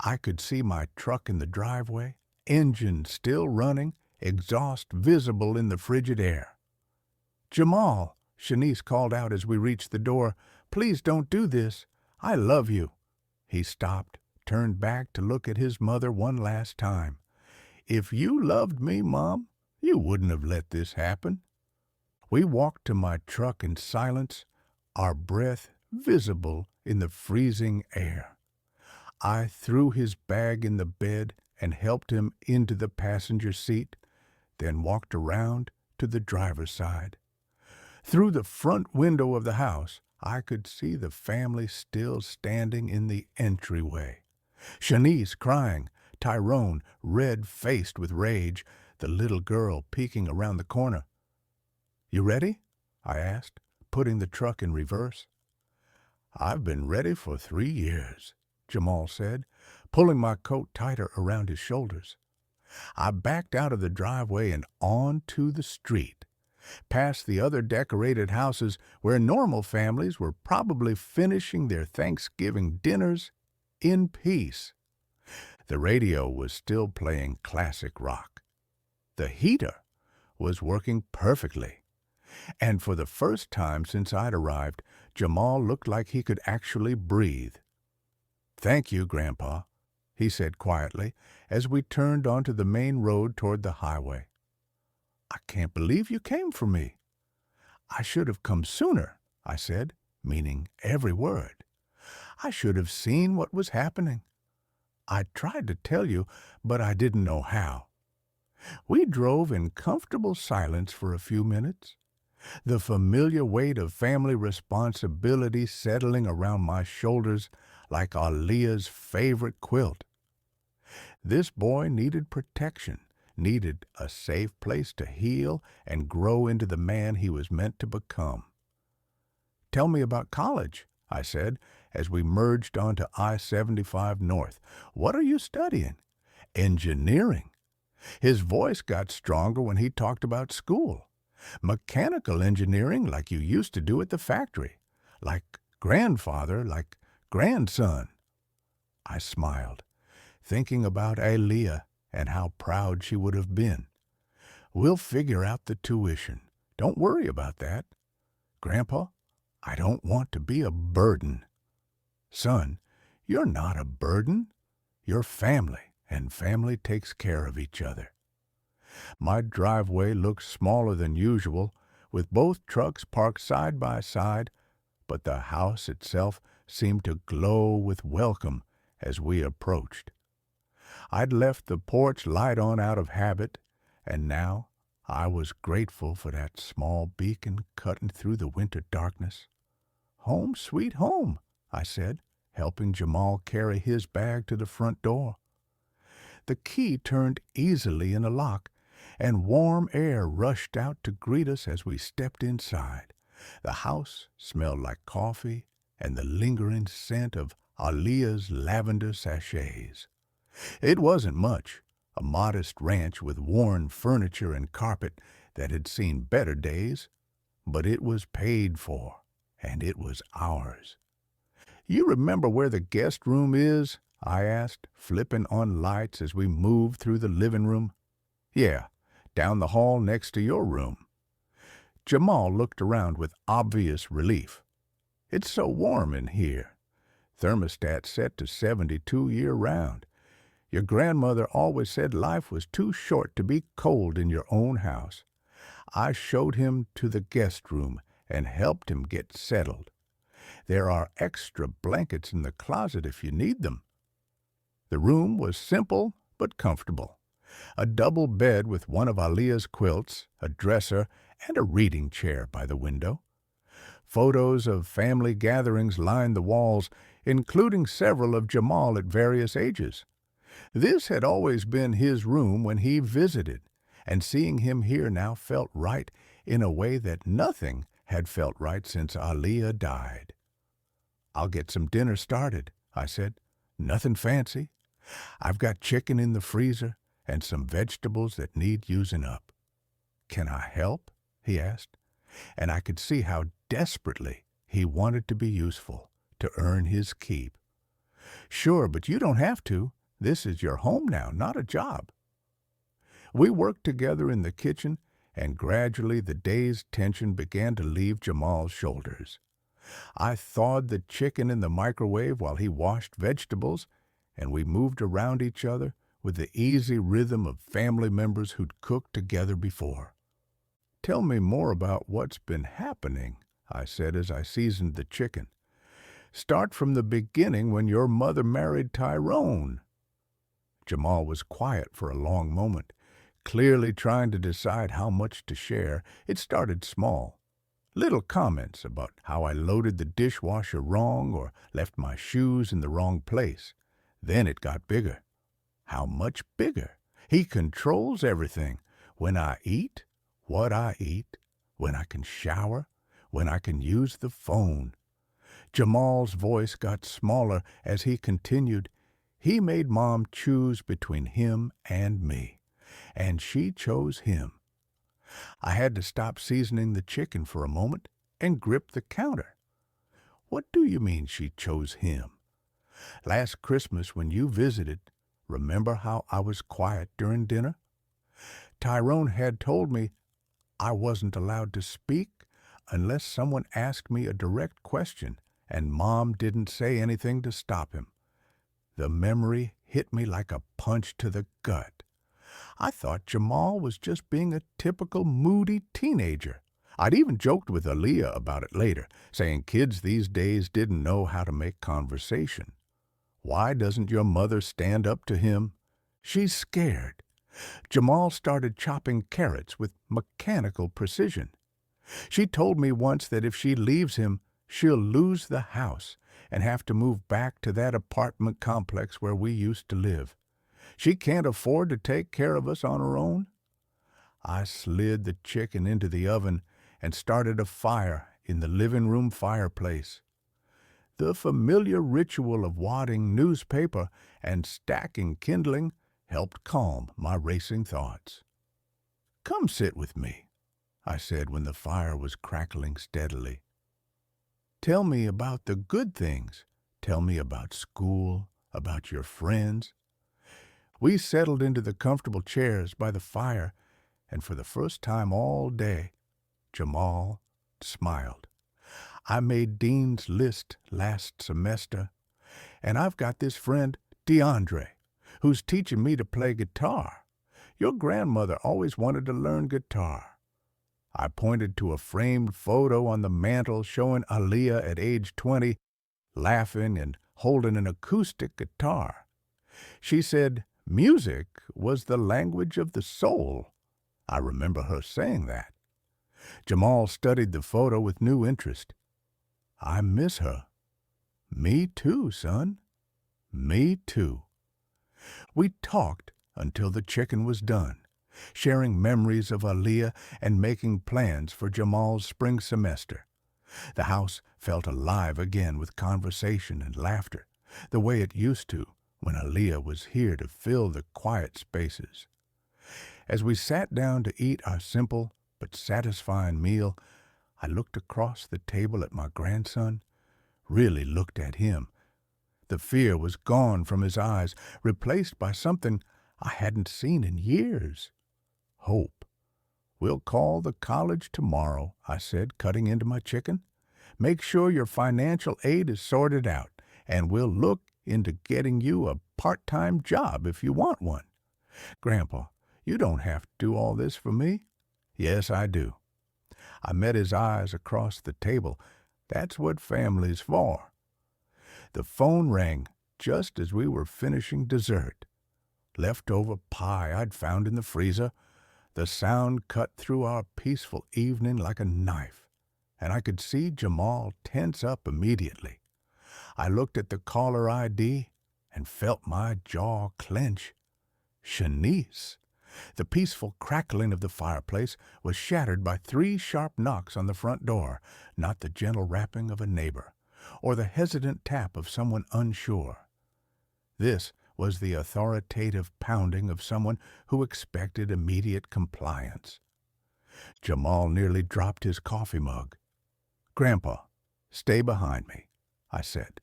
[SPEAKER 1] I could see my truck in the driveway, engine still running, exhaust visible in the frigid air. "Jamal," Shanice called out as we reached the door, "please don't do this. I love you." He stopped, turned back to look at his mother one last time. "If you loved me, Mom, you wouldn't have let this happen." We walked to my truck in silence, our breath visible in the freezing air. I threw his bag in the bed and helped him into the passenger seat, then walked around to the driver's side. Through the front window of the house, I could see the family still standing in the entryway. Shanice crying, Tyrone red-faced with rage, the little girl peeking around the corner. "You ready?" I asked, putting the truck in reverse. "I've been ready for 3 years," Jamal said, pulling my coat tighter around his shoulders. I backed out of the driveway and onto the street, past the other decorated houses where normal families were probably finishing their Thanksgiving dinners in peace. The radio was still playing classic rock. The heater was working perfectly. And for the first time since I'd arrived, Jamal looked like he could actually breathe. "Thank you, Grandpa," he said quietly as we turned onto the main road toward the highway. "I can't believe you came for me." "I should have come sooner," I said, meaning every word. "I should have seen what was happening. I tried to tell you, but I didn't know how." We drove in comfortable silence for a few minutes, the familiar weight of family responsibility settling around my shoulders like Aaliyah's favorite quilt. This boy needed protection, needed a safe place to heal and grow into the man he was meant to become. "Tell me about college," I said, as we merged onto I-75 North. "What are you studying?" "Engineering." His voice got stronger when he talked about school. "Mechanical engineering like you used to do at the factory. Like grandfather, like grandson." I smiled, thinking about Aaliyah and how proud she would have been. "We'll figure out the tuition. Don't worry about that. Grandpa, I don't want to be a burden." "Son, you're not a burden. You're family, and family takes care of each other." My driveway looked smaller than usual, with both trucks parked side by side, but the house itself seemed to glow with welcome as we approached. I'd left the porch light on out of habit, and now I was grateful for that small beacon cutting through the winter darkness. "Home sweet home," I said, helping Jamal carry his bag to the front door. The key turned easily in the lock, and warm air rushed out to greet us as we stepped inside. The house smelled like coffee and the lingering scent of Aaliyah's lavender sachets. It wasn't much, a modest ranch with worn furniture and carpet that had seen better days, but it was paid for, and it was ours. "You remember where the guest room is?" I asked, flipping on lights as we moved through the living room. "Yeah, down the hall next to your room." Jamal looked around with obvious relief. "It's so warm in here. Thermostat set to 72 year-round. Your grandmother always said life was too short to be cold in your own house. I showed him to the guest room and helped him get settled. There are extra blankets in the closet if you need them. The room was simple but comfortable. A double bed with one of Aaliyah's quilts, a dresser, and a reading chair by the window. Photos of family gatherings lined the walls, including several of Jamal at various ages. This had always been his room when he visited, and seeing him here now felt right in a way that nothing had felt right since Aaliyah died. "I'll get some dinner started," I said. "Nothing fancy. I've got chicken in the freezer and some vegetables that need using up." "Can I help?" he asked, and I could see how desperately he wanted to be useful, to earn his keep. "Sure, but you don't have to. This is your home now, not a job." We worked together in the kitchen, and gradually the day's tension began to leave Jamal's shoulders. I thawed the chicken in the microwave while he washed vegetables, and we moved around each other with the easy rhythm of family members who'd cooked together before. "Tell me more about what's been happening," I said as I seasoned the chicken. "Start from the beginning when your mother married Tyrone." Jamal was quiet for a long moment, clearly trying to decide how much to share. It started small. Little comments about how I loaded the dishwasher wrong or left my shoes in the wrong place. Then it got bigger. How much bigger? He controls everything. When I eat, what I eat, when I can shower, when I can use the phone. Jamal's voice got smaller as he continued. He made Mom choose between him and me, and she chose him. I had to stop seasoning the chicken for a moment and grip the counter. "What do you mean she chose him?" "Last Christmas when you visited, remember how I was quiet during dinner? Tyrone had told me I wasn't allowed to speak unless someone asked me a direct question, and Mom didn't say anything to stop him. The memory hit me like a punch to the gut. I thought Jamal was just being a typical moody teenager. I'd even joked with Aaliyah about it later, saying kids these days didn't know how to make conversation. Why doesn't your mother stand up to him? She's scared. Jamal started chopping carrots with mechanical precision. She told me once that if she leaves him, she'll lose the house and have to move back to that apartment complex where we used to live. She can't afford to take care of us on her own. I slid the chicken into the oven and started a fire in the living room fireplace. The familiar ritual of wadding newspaper and stacking kindling helped calm my racing thoughts. "Come sit with me," I said when the fire was crackling steadily. "Tell me about the good things. Tell me about school, about your friends." We settled into the comfortable chairs by the fire, and for the first time all day, Jamal smiled. "I made Dean's List last semester, and I've got this friend, DeAndre, who's teaching me to play guitar. Your grandmother always wanted to learn guitar." I pointed to a framed photo on the mantel showing Aaliyah at age 20, laughing and holding an acoustic guitar. She said music was the language of the soul. I remember her saying that. Jamal studied the photo with new interest. "I miss her." "Me too, son. Me too." We talked until the chicken was done, sharing memories of Aaliyah and making plans for Jamal's spring semester. The house felt alive again with conversation and laughter, the way it used to when Aaliyah was here to fill the quiet spaces. As we sat down to eat our simple but satisfying meal, I looked across the table at my grandson, really looked at him. The fear was gone from his eyes, replaced by something I hadn't seen in years. Hope. "We'll call the college tomorrow," I said, cutting into my chicken. "Make sure your financial aid is sorted out, and we'll look into getting you a part-time job if you want one. Grandpa, you don't have to do all this for me. Yes, I do. I met his eyes across the table. That's what family's for. The phone rang just as we were finishing dessert. Leftover pie I'd found in the freezer. The sound cut through our peaceful evening like a knife, and I could see Jamal tense up immediately. I looked at the caller ID and felt my jaw clench. Shanice. The peaceful crackling of the fireplace was shattered by 3 sharp knocks on the front door, not the gentle rapping of a neighbor, or the hesitant tap of someone unsure. This was the authoritative pounding of someone who expected immediate compliance. Jamal nearly dropped his coffee mug. "Grandpa, stay behind me," I said,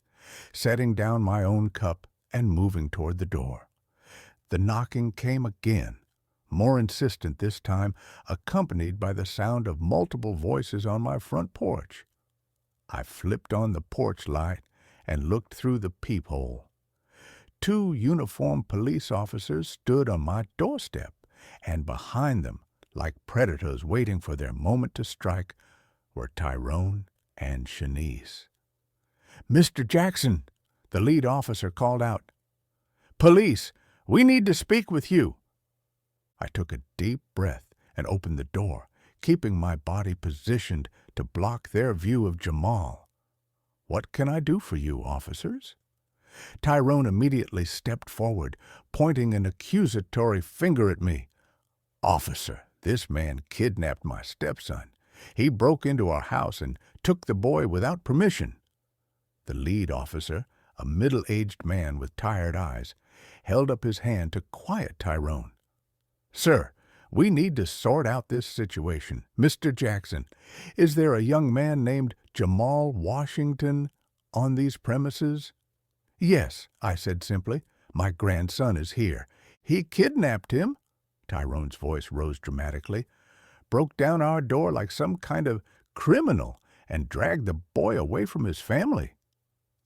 [SPEAKER 1] setting down my own cup and moving toward the door. The knocking came again, more insistent this time, accompanied by the sound of multiple voices on my front porch. I flipped on the porch light and looked through the peephole. 2 uniformed police officers stood on my doorstep, and behind them, like predators waiting for their moment to strike, were Tyrone and Shanice. "Mr. Jackson," the lead officer called out. "Police, we need to speak with you." I took a deep breath and opened the door, keeping my body positioned to block their view of Jamal. "What can I do for you, officers?" Tyrone immediately stepped forward, pointing an accusatory finger at me. "Officer, this man kidnapped my stepson. He broke into our house and took the boy without permission." The lead officer, a middle-aged man with tired eyes, held up his hand to quiet Tyrone. "Sir, we need to sort out this situation. Mr. Jackson, is there a young man named Jamal Washington on these premises?" "Yes," I said simply. "My grandson is here." "He kidnapped him," Tyrone's voice rose dramatically, "broke down our door like some kind of criminal, and dragged the boy away from his family."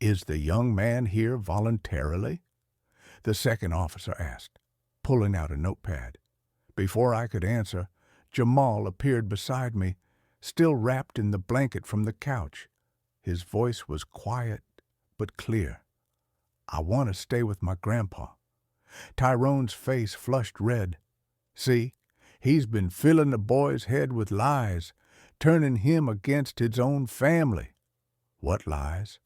[SPEAKER 1] "Is the young man here voluntarily?" the second officer asked, pulling out a notepad. Before I could answer, Jamal appeared beside me, still wrapped in the blanket from the couch. His voice was quiet but clear. "I want to stay with my grandpa." Tyrone's face flushed red. "See, he's been filling the boy's head with lies, turning him against his own family." "What lies?"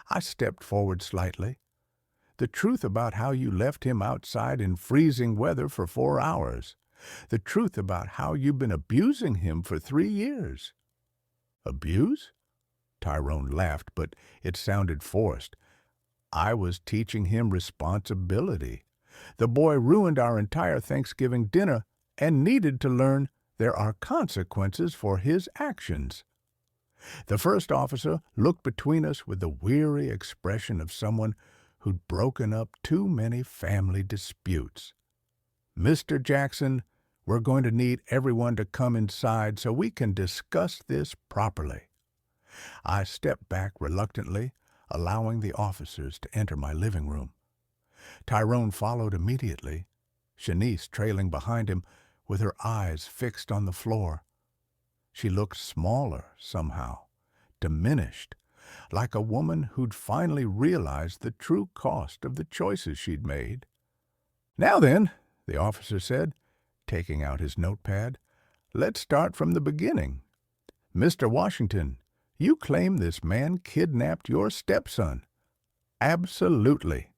[SPEAKER 1] I stepped forward slightly. "The truth about how you left him outside in freezing weather for 4 hours. The truth about how you've been abusing him for 3 years." "Abuse?" Tyrone laughed, but it sounded forced. "I was teaching him responsibility. The boy ruined our entire Thanksgiving dinner and needed to learn there are consequences for his actions." The first officer looked between us with the weary expression of someone who'd broken up too many family disputes. "Mr. Jackson, we're going to need everyone to come inside so we can discuss this properly." I stepped back reluctantly, allowing the officers to enter my living room. Tyrone followed immediately, Shanice trailing behind him with her eyes fixed on the floor. She looked smaller somehow, diminished, like a woman who'd finally realized the true cost of the choices she'd made. "Now then," the officer said, taking out his notepad, "let's start from the beginning. Mr. Washington, you claim this man kidnapped your stepson." "Absolutely."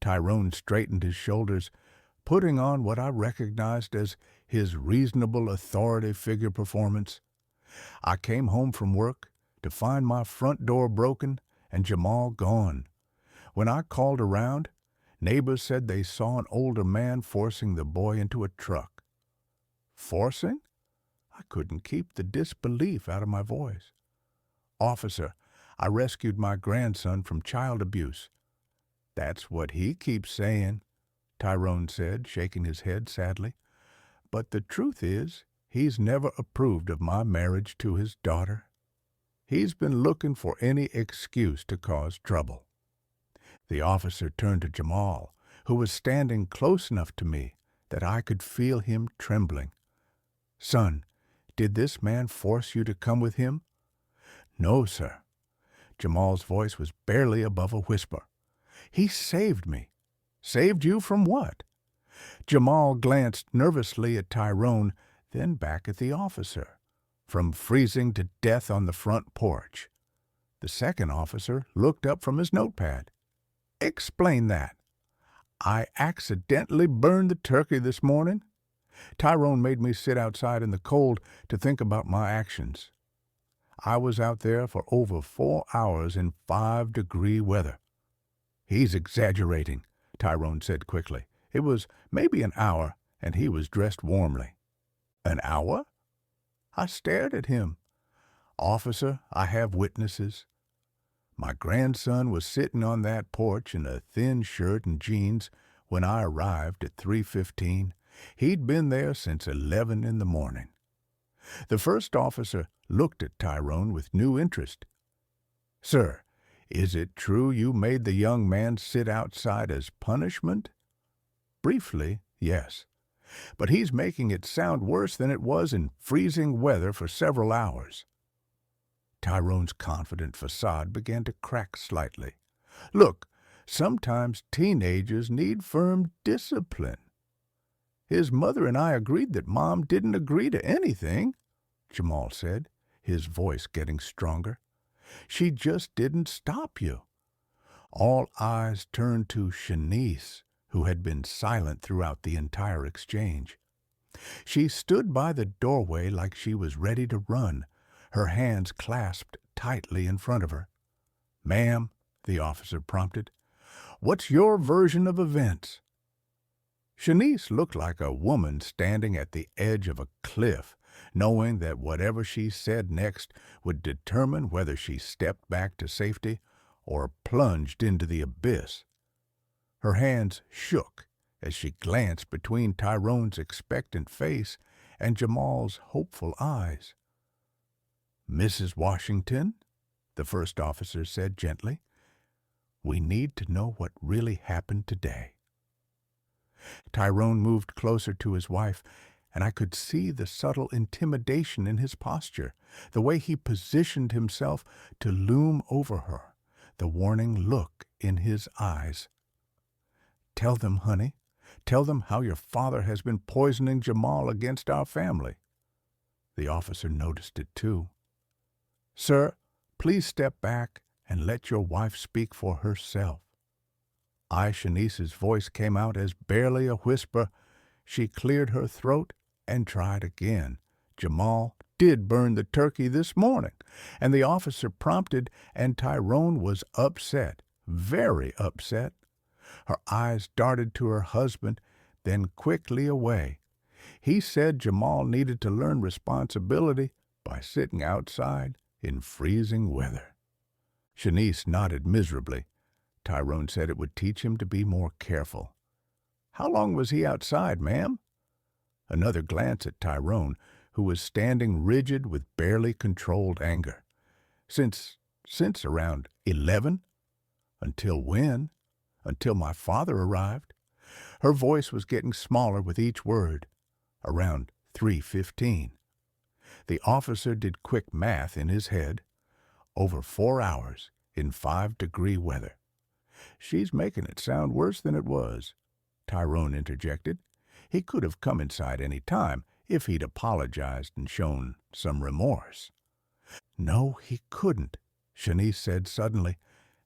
[SPEAKER 1] Tyrone straightened his shoulders, putting on what I recognized as his reasonable authority figure performance. "I came home from work to find my front door broken and Jamal gone. When I called around, neighbors said they saw an older man forcing the boy into a truck." "Forcing?" I couldn't keep the disbelief out of my voice. "Officer, I rescued my grandson from child abuse." "That's what he keeps saying," Tyrone said, shaking his head sadly. "But the truth is, he's never approved of my marriage to his daughter. He's been looking for any excuse to cause trouble." The officer turned to Jamal, who was standing close enough to me that I could feel him trembling. "Son, did this man force you to come with him?" "No, sir." Jamal's voice was barely above a whisper. "He saved me." "Saved you from what?" Jamal glanced nervously at Tyrone, then back at the officer. "From freezing to death on the front porch." The second officer looked up from his notepad. "Explain that." "I accidentally burned the turkey this morning. Tyrone made me sit outside in the cold to think about my actions. I was out there for over 4 hours in 5-degree weather." "He's exaggerating," Tyrone said quickly. "It was maybe an hour, and he was dressed warmly." "An hour?" I stared at him. "Officer, I have witnesses. My grandson was sitting on that porch in a thin shirt and jeans when I arrived at 3:15. He'd been there since 11 in the morning." The first officer looked at Tyrone with new interest. "Sir, is it true you made the young man sit outside as punishment?" "Briefly, yes. But he's making it sound worse than it was in freezing weather for several hours." Tyrone's confident facade began to crack slightly. "Look, sometimes teenagers need firm discipline. His mother and I agreed that Mom didn't agree to anything," Jamal said, his voice getting stronger. "She just didn't stop you." All eyes turned to Shanice, who had been silent throughout the entire exchange. She stood by the doorway like she was ready to run, her hands clasped tightly in front of her. "Ma'am," the officer prompted, "what's your version of events?" Shanice looked like a woman standing at the edge of a cliff, knowing that whatever she said next would determine whether she stepped back to safety or plunged into the abyss. Her hands shook as she glanced between Tyrone's expectant face and Jamal's hopeful eyes. "Mrs. Washington," the first officer said gently, "we need to know what really happened today." Tyrone moved closer to his wife, and I could see the subtle intimidation in his posture, the way he positioned himself to loom over her, the warning look in his eyes. "Tell them, honey. Tell them how your father has been poisoning Jamal against our family." The officer noticed it too. "Sir, please step back and let your wife speak for herself." Shanice's voice came out as barely a whisper. She cleared her throat and tried again. "Jamal did burn the turkey this morning," and the officer prompted, and Tyrone was upset, very upset. Her eyes darted to her husband, then quickly away. He said Jamal needed to learn responsibility by sitting outside in freezing weather. Shanice nodded miserably. Tyrone said it would teach him to be more careful. "How long was he outside, ma'am?" Another glance at Tyrone, who was standing rigid with barely controlled anger. Since around 11. "Until when?" "Until my father arrived." Her voice was getting smaller with each word. "Around 3:15. The officer did quick math in his head. Over 4 hours in 5-degree weather. "She's making it sound worse than it was," Tyrone interjected. He could have come inside any time if he'd apologized and shown some remorse. "No, he couldn't," Shanice said suddenly,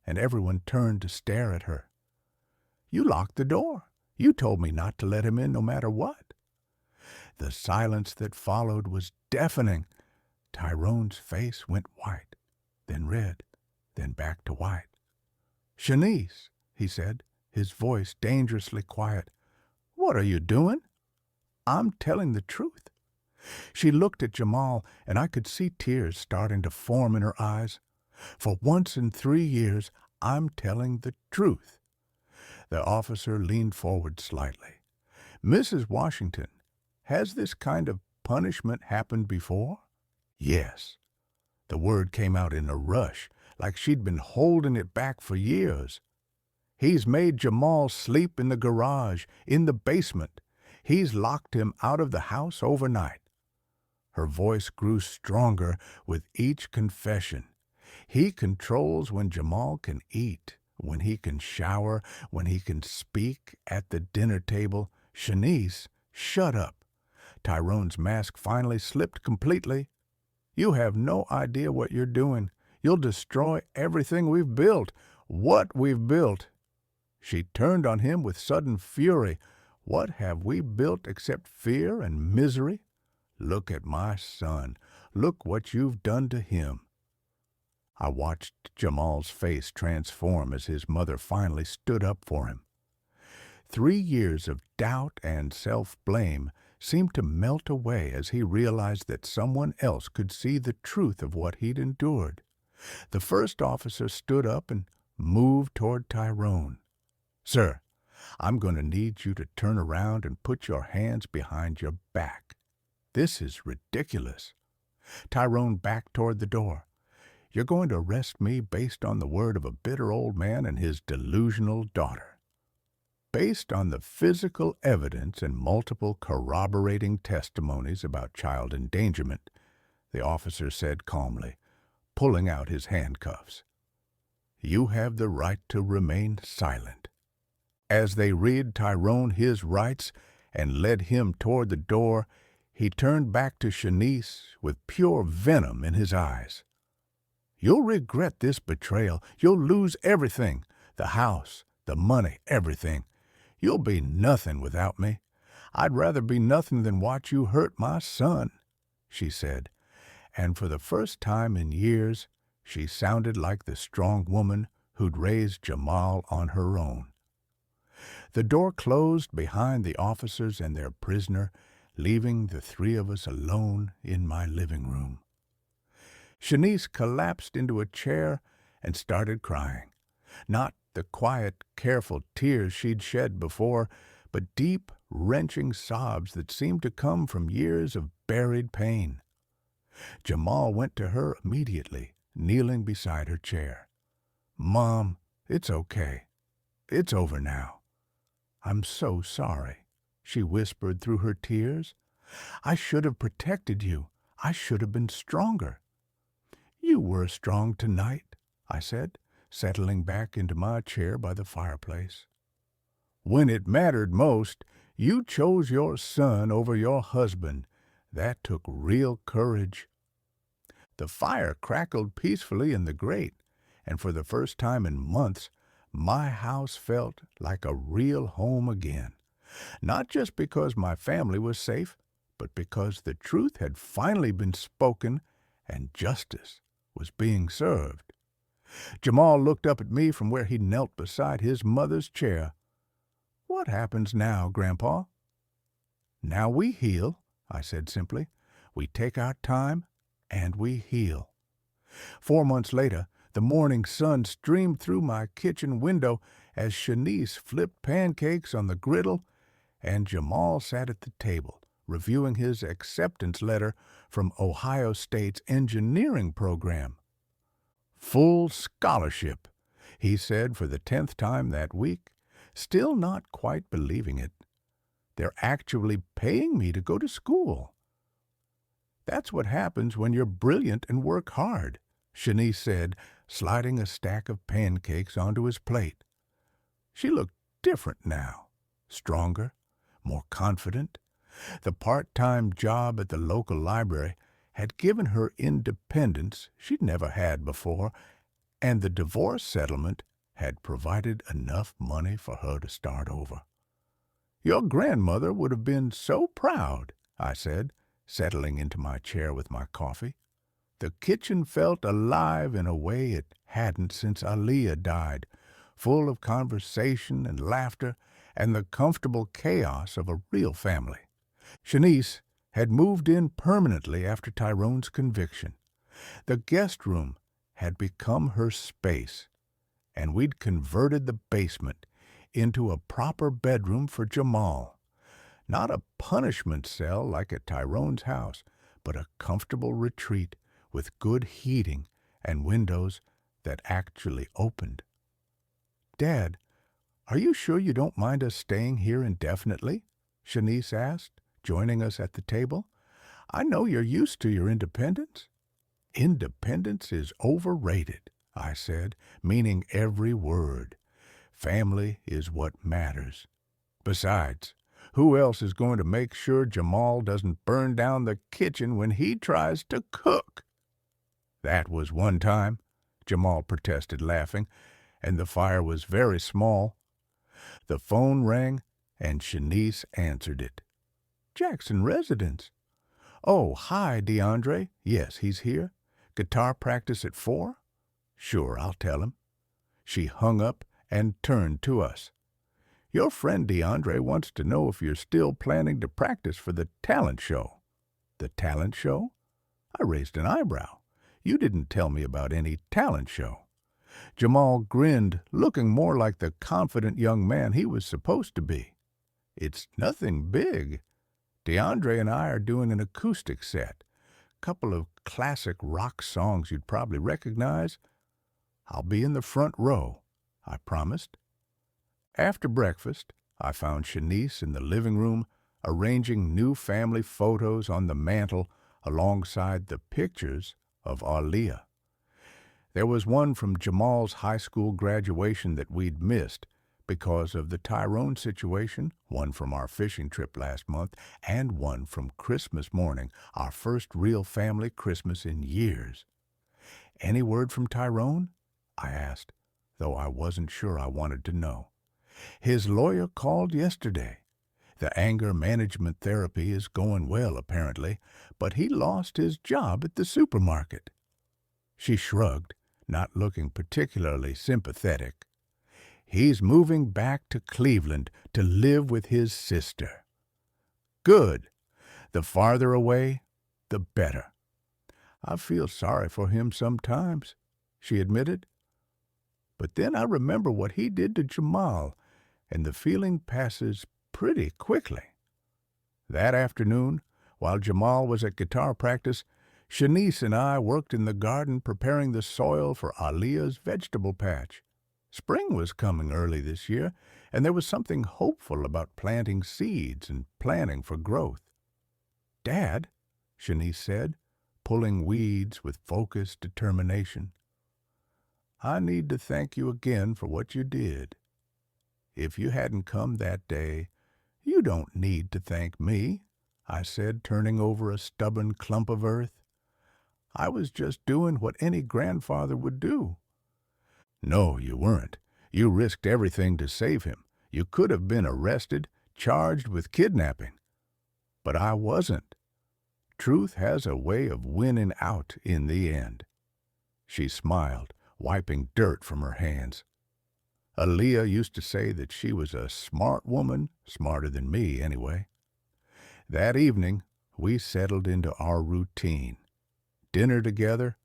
[SPEAKER 1] and everyone turned to stare at her. "You locked the door. You told me not to let him in no matter what." The silence that followed was deafening. Tyrone's face went white, then red, then back to white. "Shanice," he said, his voice dangerously quiet, "what are you doing?" "I'm telling the truth." She looked at Jamal, and I could see tears starting to form in her eyes. "For once in 3 years, I'm telling the truth." The officer leaned forward slightly. "Mrs. Washington, has this kind of punishment happened before?" "Yes." The word came out in a rush, like she'd been holding it back for years. He's made Jamal sleep in the garage, in the basement. He's locked him out of the house overnight. Her voice grew stronger with each confession. He controls when Jamal can eat, when he can shower, when he can speak at the dinner table. Shanice, shut up. Tyrone's mask finally slipped completely. You have no idea what you're doing. You'll destroy everything we've built. What we've built. She turned on him with sudden fury. What have we built except fear and misery? Look at my son. Look what you've done to him. I watched Jamal's face transform as his mother finally stood up for him. 3 years of doubt and self-blame seemed to melt away as he realized that someone else could see the truth of what he'd endured. The first officer stood up and moved toward Tyrone. Sir, I'm going to need you to turn around and put your hands behind your back. This is ridiculous. Tyrone backed toward the door. You're going to arrest me based on the word of a bitter old man and his delusional daughter. Based on the physical evidence and multiple corroborating testimonies about child endangerment, the officer said calmly, pulling out his handcuffs. You have the right to remain silent. As they read Tyrone his rights and led him toward the door, he turned back to Shanice with pure venom in his eyes. You'll regret this betrayal. You'll lose everything, the house, the money, everything. You'll be nothing without me. I'd rather be nothing than watch you hurt my son, she said, and for the first time in years, she sounded like the strong woman who'd raised Jamal on her own. The door closed behind the officers and their prisoner, leaving the three of us alone in my living room. Shanice collapsed into a chair and started crying. Not the quiet, careful tears she'd shed before, but deep, wrenching sobs that seemed to come from years of buried pain. Jamal went to her immediately, kneeling beside her chair. Mom, it's okay. It's over now. I'm so sorry, she whispered through her tears. I should have protected you. I should have been stronger. You were strong tonight, I said, settling back into my chair by the fireplace. When it mattered most, you chose your son over your husband. That took real courage. The fire crackled peacefully in the grate, and for the first time in months, my house felt like a real home again. Not just because my family was safe, but because the truth had finally been spoken and justice was being served. Jamal looked up at me from where he knelt beside his mother's chair. What happens now, Grandpa? Now we heal, I said simply. We take our time and we heal. 4 months later, the morning sun streamed through my kitchen window as Shanice flipped pancakes on the griddle and Jamal sat at the table, reviewing his acceptance letter from Ohio State's engineering program. Full scholarship, he said for the 10th time that week, still not quite believing it. They're actually paying me to go to school. That's what happens when you're brilliant and work hard, Shanice said, sliding a stack of pancakes onto his plate. She looked different now, stronger, more confident. The part-time job at the local library had given her independence she'd never had before, and the divorce settlement had provided enough money for her to start over. Your grandmother would have been so proud, I said, settling into my chair with my coffee. The kitchen felt alive in a way it hadn't since Aaliyah died, full of conversation and laughter and the comfortable chaos of a real family. Shanice had moved in permanently after Tyrone's conviction. The guest room had become her space, and we'd converted the basement into a proper bedroom for Jamal. Not a punishment cell like at Tyrone's house, but a comfortable retreat with good heating and windows that actually opened. Dad, Are you sure you don't mind us staying here indefinitely? Shanice asked, joining us at the table. I know you're used to your independence. Independence is overrated, I said, meaning every word. Family is what matters. Besides, who else is going to make sure Jamal doesn't burn down the kitchen when he tries to cook? That was one time, Jamal protested, laughing, and the fire was very small. The phone rang, and Shanice answered it. Jackson Residence. Oh, hi, DeAndre. Yes, he's here. Guitar practice at 4? Sure, I'll tell him. She hung up and turned to us. Your friend DeAndre wants to know if you're still planning to practice for the talent show. The talent show? I raised an eyebrow. You didn't tell me about any talent show. Jamal grinned, looking more like the confident young man he was supposed to be. It's nothing big. DeAndre and I are doing an acoustic set. Couple of classic rock songs you'd probably recognize. I'll be in the front row, I promised. After breakfast, I found Shanice in the living room arranging new family photos on the mantel alongside the pictures of Aaliyah. There was one from Jamal's high school graduation that we'd missed because of the Tyrone situation, one from our fishing trip last month, and one from Christmas morning, our first real family Christmas in years. Any word from Tyrone? I asked, though I wasn't sure I wanted to know. His lawyer called yesterday. The anger management therapy is going well, apparently, but he lost his job at the supermarket. She shrugged, not looking particularly sympathetic. He's moving back to Cleveland to live with his sister. Good. The farther away, the better. I feel sorry for him sometimes, she admitted. But then I remember what he did to Jamal, and the feeling passes pretty quickly. That afternoon, while Jamal was at guitar practice, Shanice and I worked in the garden preparing the soil for Aaliyah's vegetable patch. Spring was coming early this year, and there was something hopeful about planting seeds and planning for growth. Dad, Shanice said, pulling weeds with focused determination, I need to thank you again for what you did. If you hadn't come that day, you don't need to thank me, I said, turning over a stubborn clump of earth. I was just doing what any grandfather would do. No, you weren't. You risked everything to save him. You could have been arrested, charged with kidnapping. But I wasn't. Truth has a way of winning out in the end. She smiled, wiping dirt from her hands. Aaliyah used to say that she was a smart woman, smarter than me anyway. That evening, we settled into our routine. Dinner together,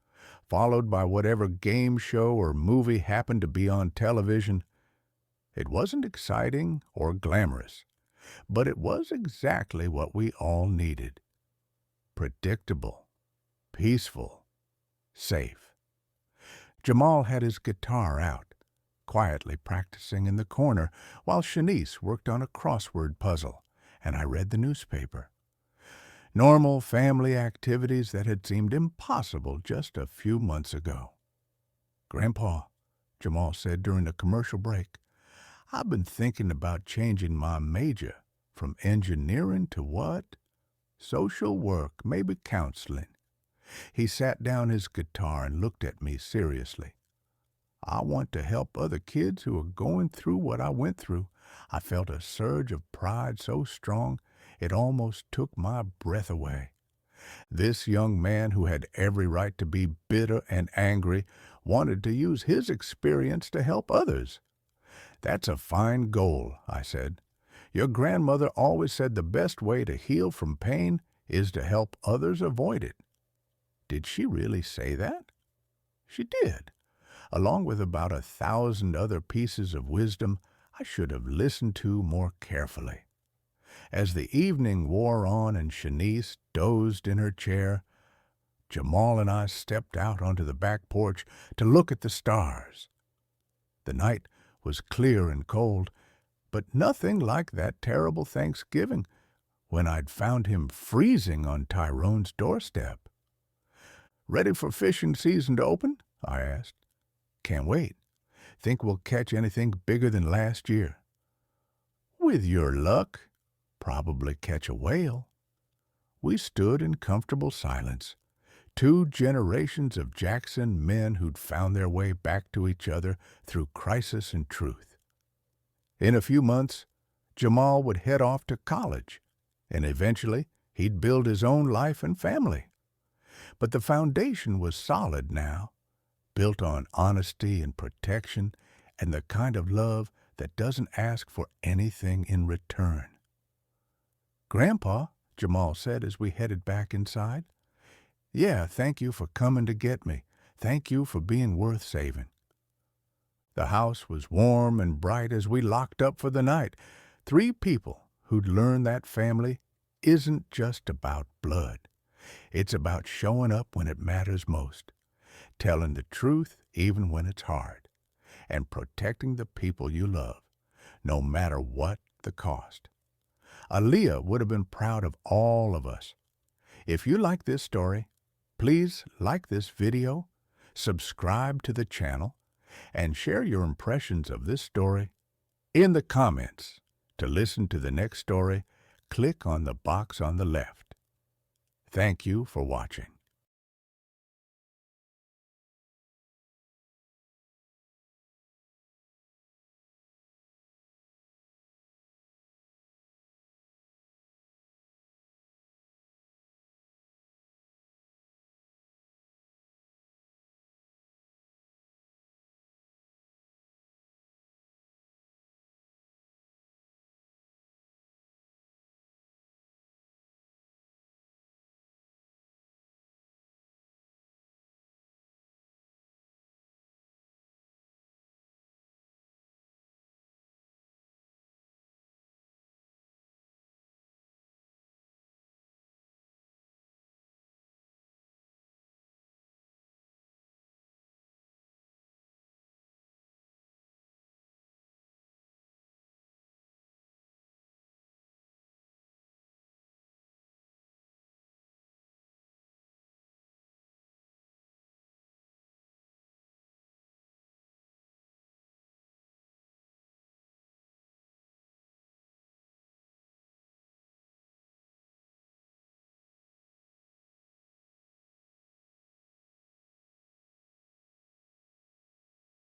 [SPEAKER 1] followed by whatever game show or movie happened to be on television. It wasn't exciting or glamorous, but it was exactly what we all needed. Predictable, peaceful, safe. Jamal had his guitar out, quietly practicing in the corner while Shanice worked on a crossword puzzle, and I read the newspaper. Normal family activities that had seemed impossible just a few months ago. Grandpa, Jamal said during a commercial break, I've been thinking about changing my major from engineering to what? Social work, maybe counseling. He sat down his guitar and looked at me seriously. I want to help other kids who are going through what I went through. I felt a surge of pride so strong it almost took my breath away. This young man who had every right to be bitter and angry wanted to use his experience to help others. That's a fine goal, I said. Your grandmother always said the best way to heal from pain is to help others avoid it. Did she really say that? She did, along with about 1,000 other pieces of wisdom I should have listened to more carefully. As the evening wore on and Shanice dozed in her chair, Jamal and I stepped out onto the back porch to look at the stars. The night was clear and cold, but nothing like that terrible Thanksgiving when I'd found him freezing on Tyrone's doorstep. "Ready for fishing season to open?" I asked. "Can't wait. Think we'll catch anything bigger than last year?" "With your luck, probably catch a whale." We stood in comfortable silence, two generations of Jackson men who'd found their way back to each other through crisis and truth. In a few months, Jamal would head off to college, and eventually he'd build his own life and family. But the foundation was solid now, built on honesty and protection and the kind of love that doesn't ask for anything in return. "Grandpa," Jamal said as we headed back inside, "yeah, thank you for coming to get me. Thank you for being worth saving." The house was warm and bright as we locked up for the night. Three people who'd learned that family isn't just about blood. It's about showing up when it matters most, telling the truth even when it's hard, and protecting the people you love, no matter what the cost. Aaliyah would have been proud of all of us. If you like this story, please like this video, subscribe to the channel, and share your impressions of this story in the comments. To listen to the next story, click on the box on the left. Thank you for watching.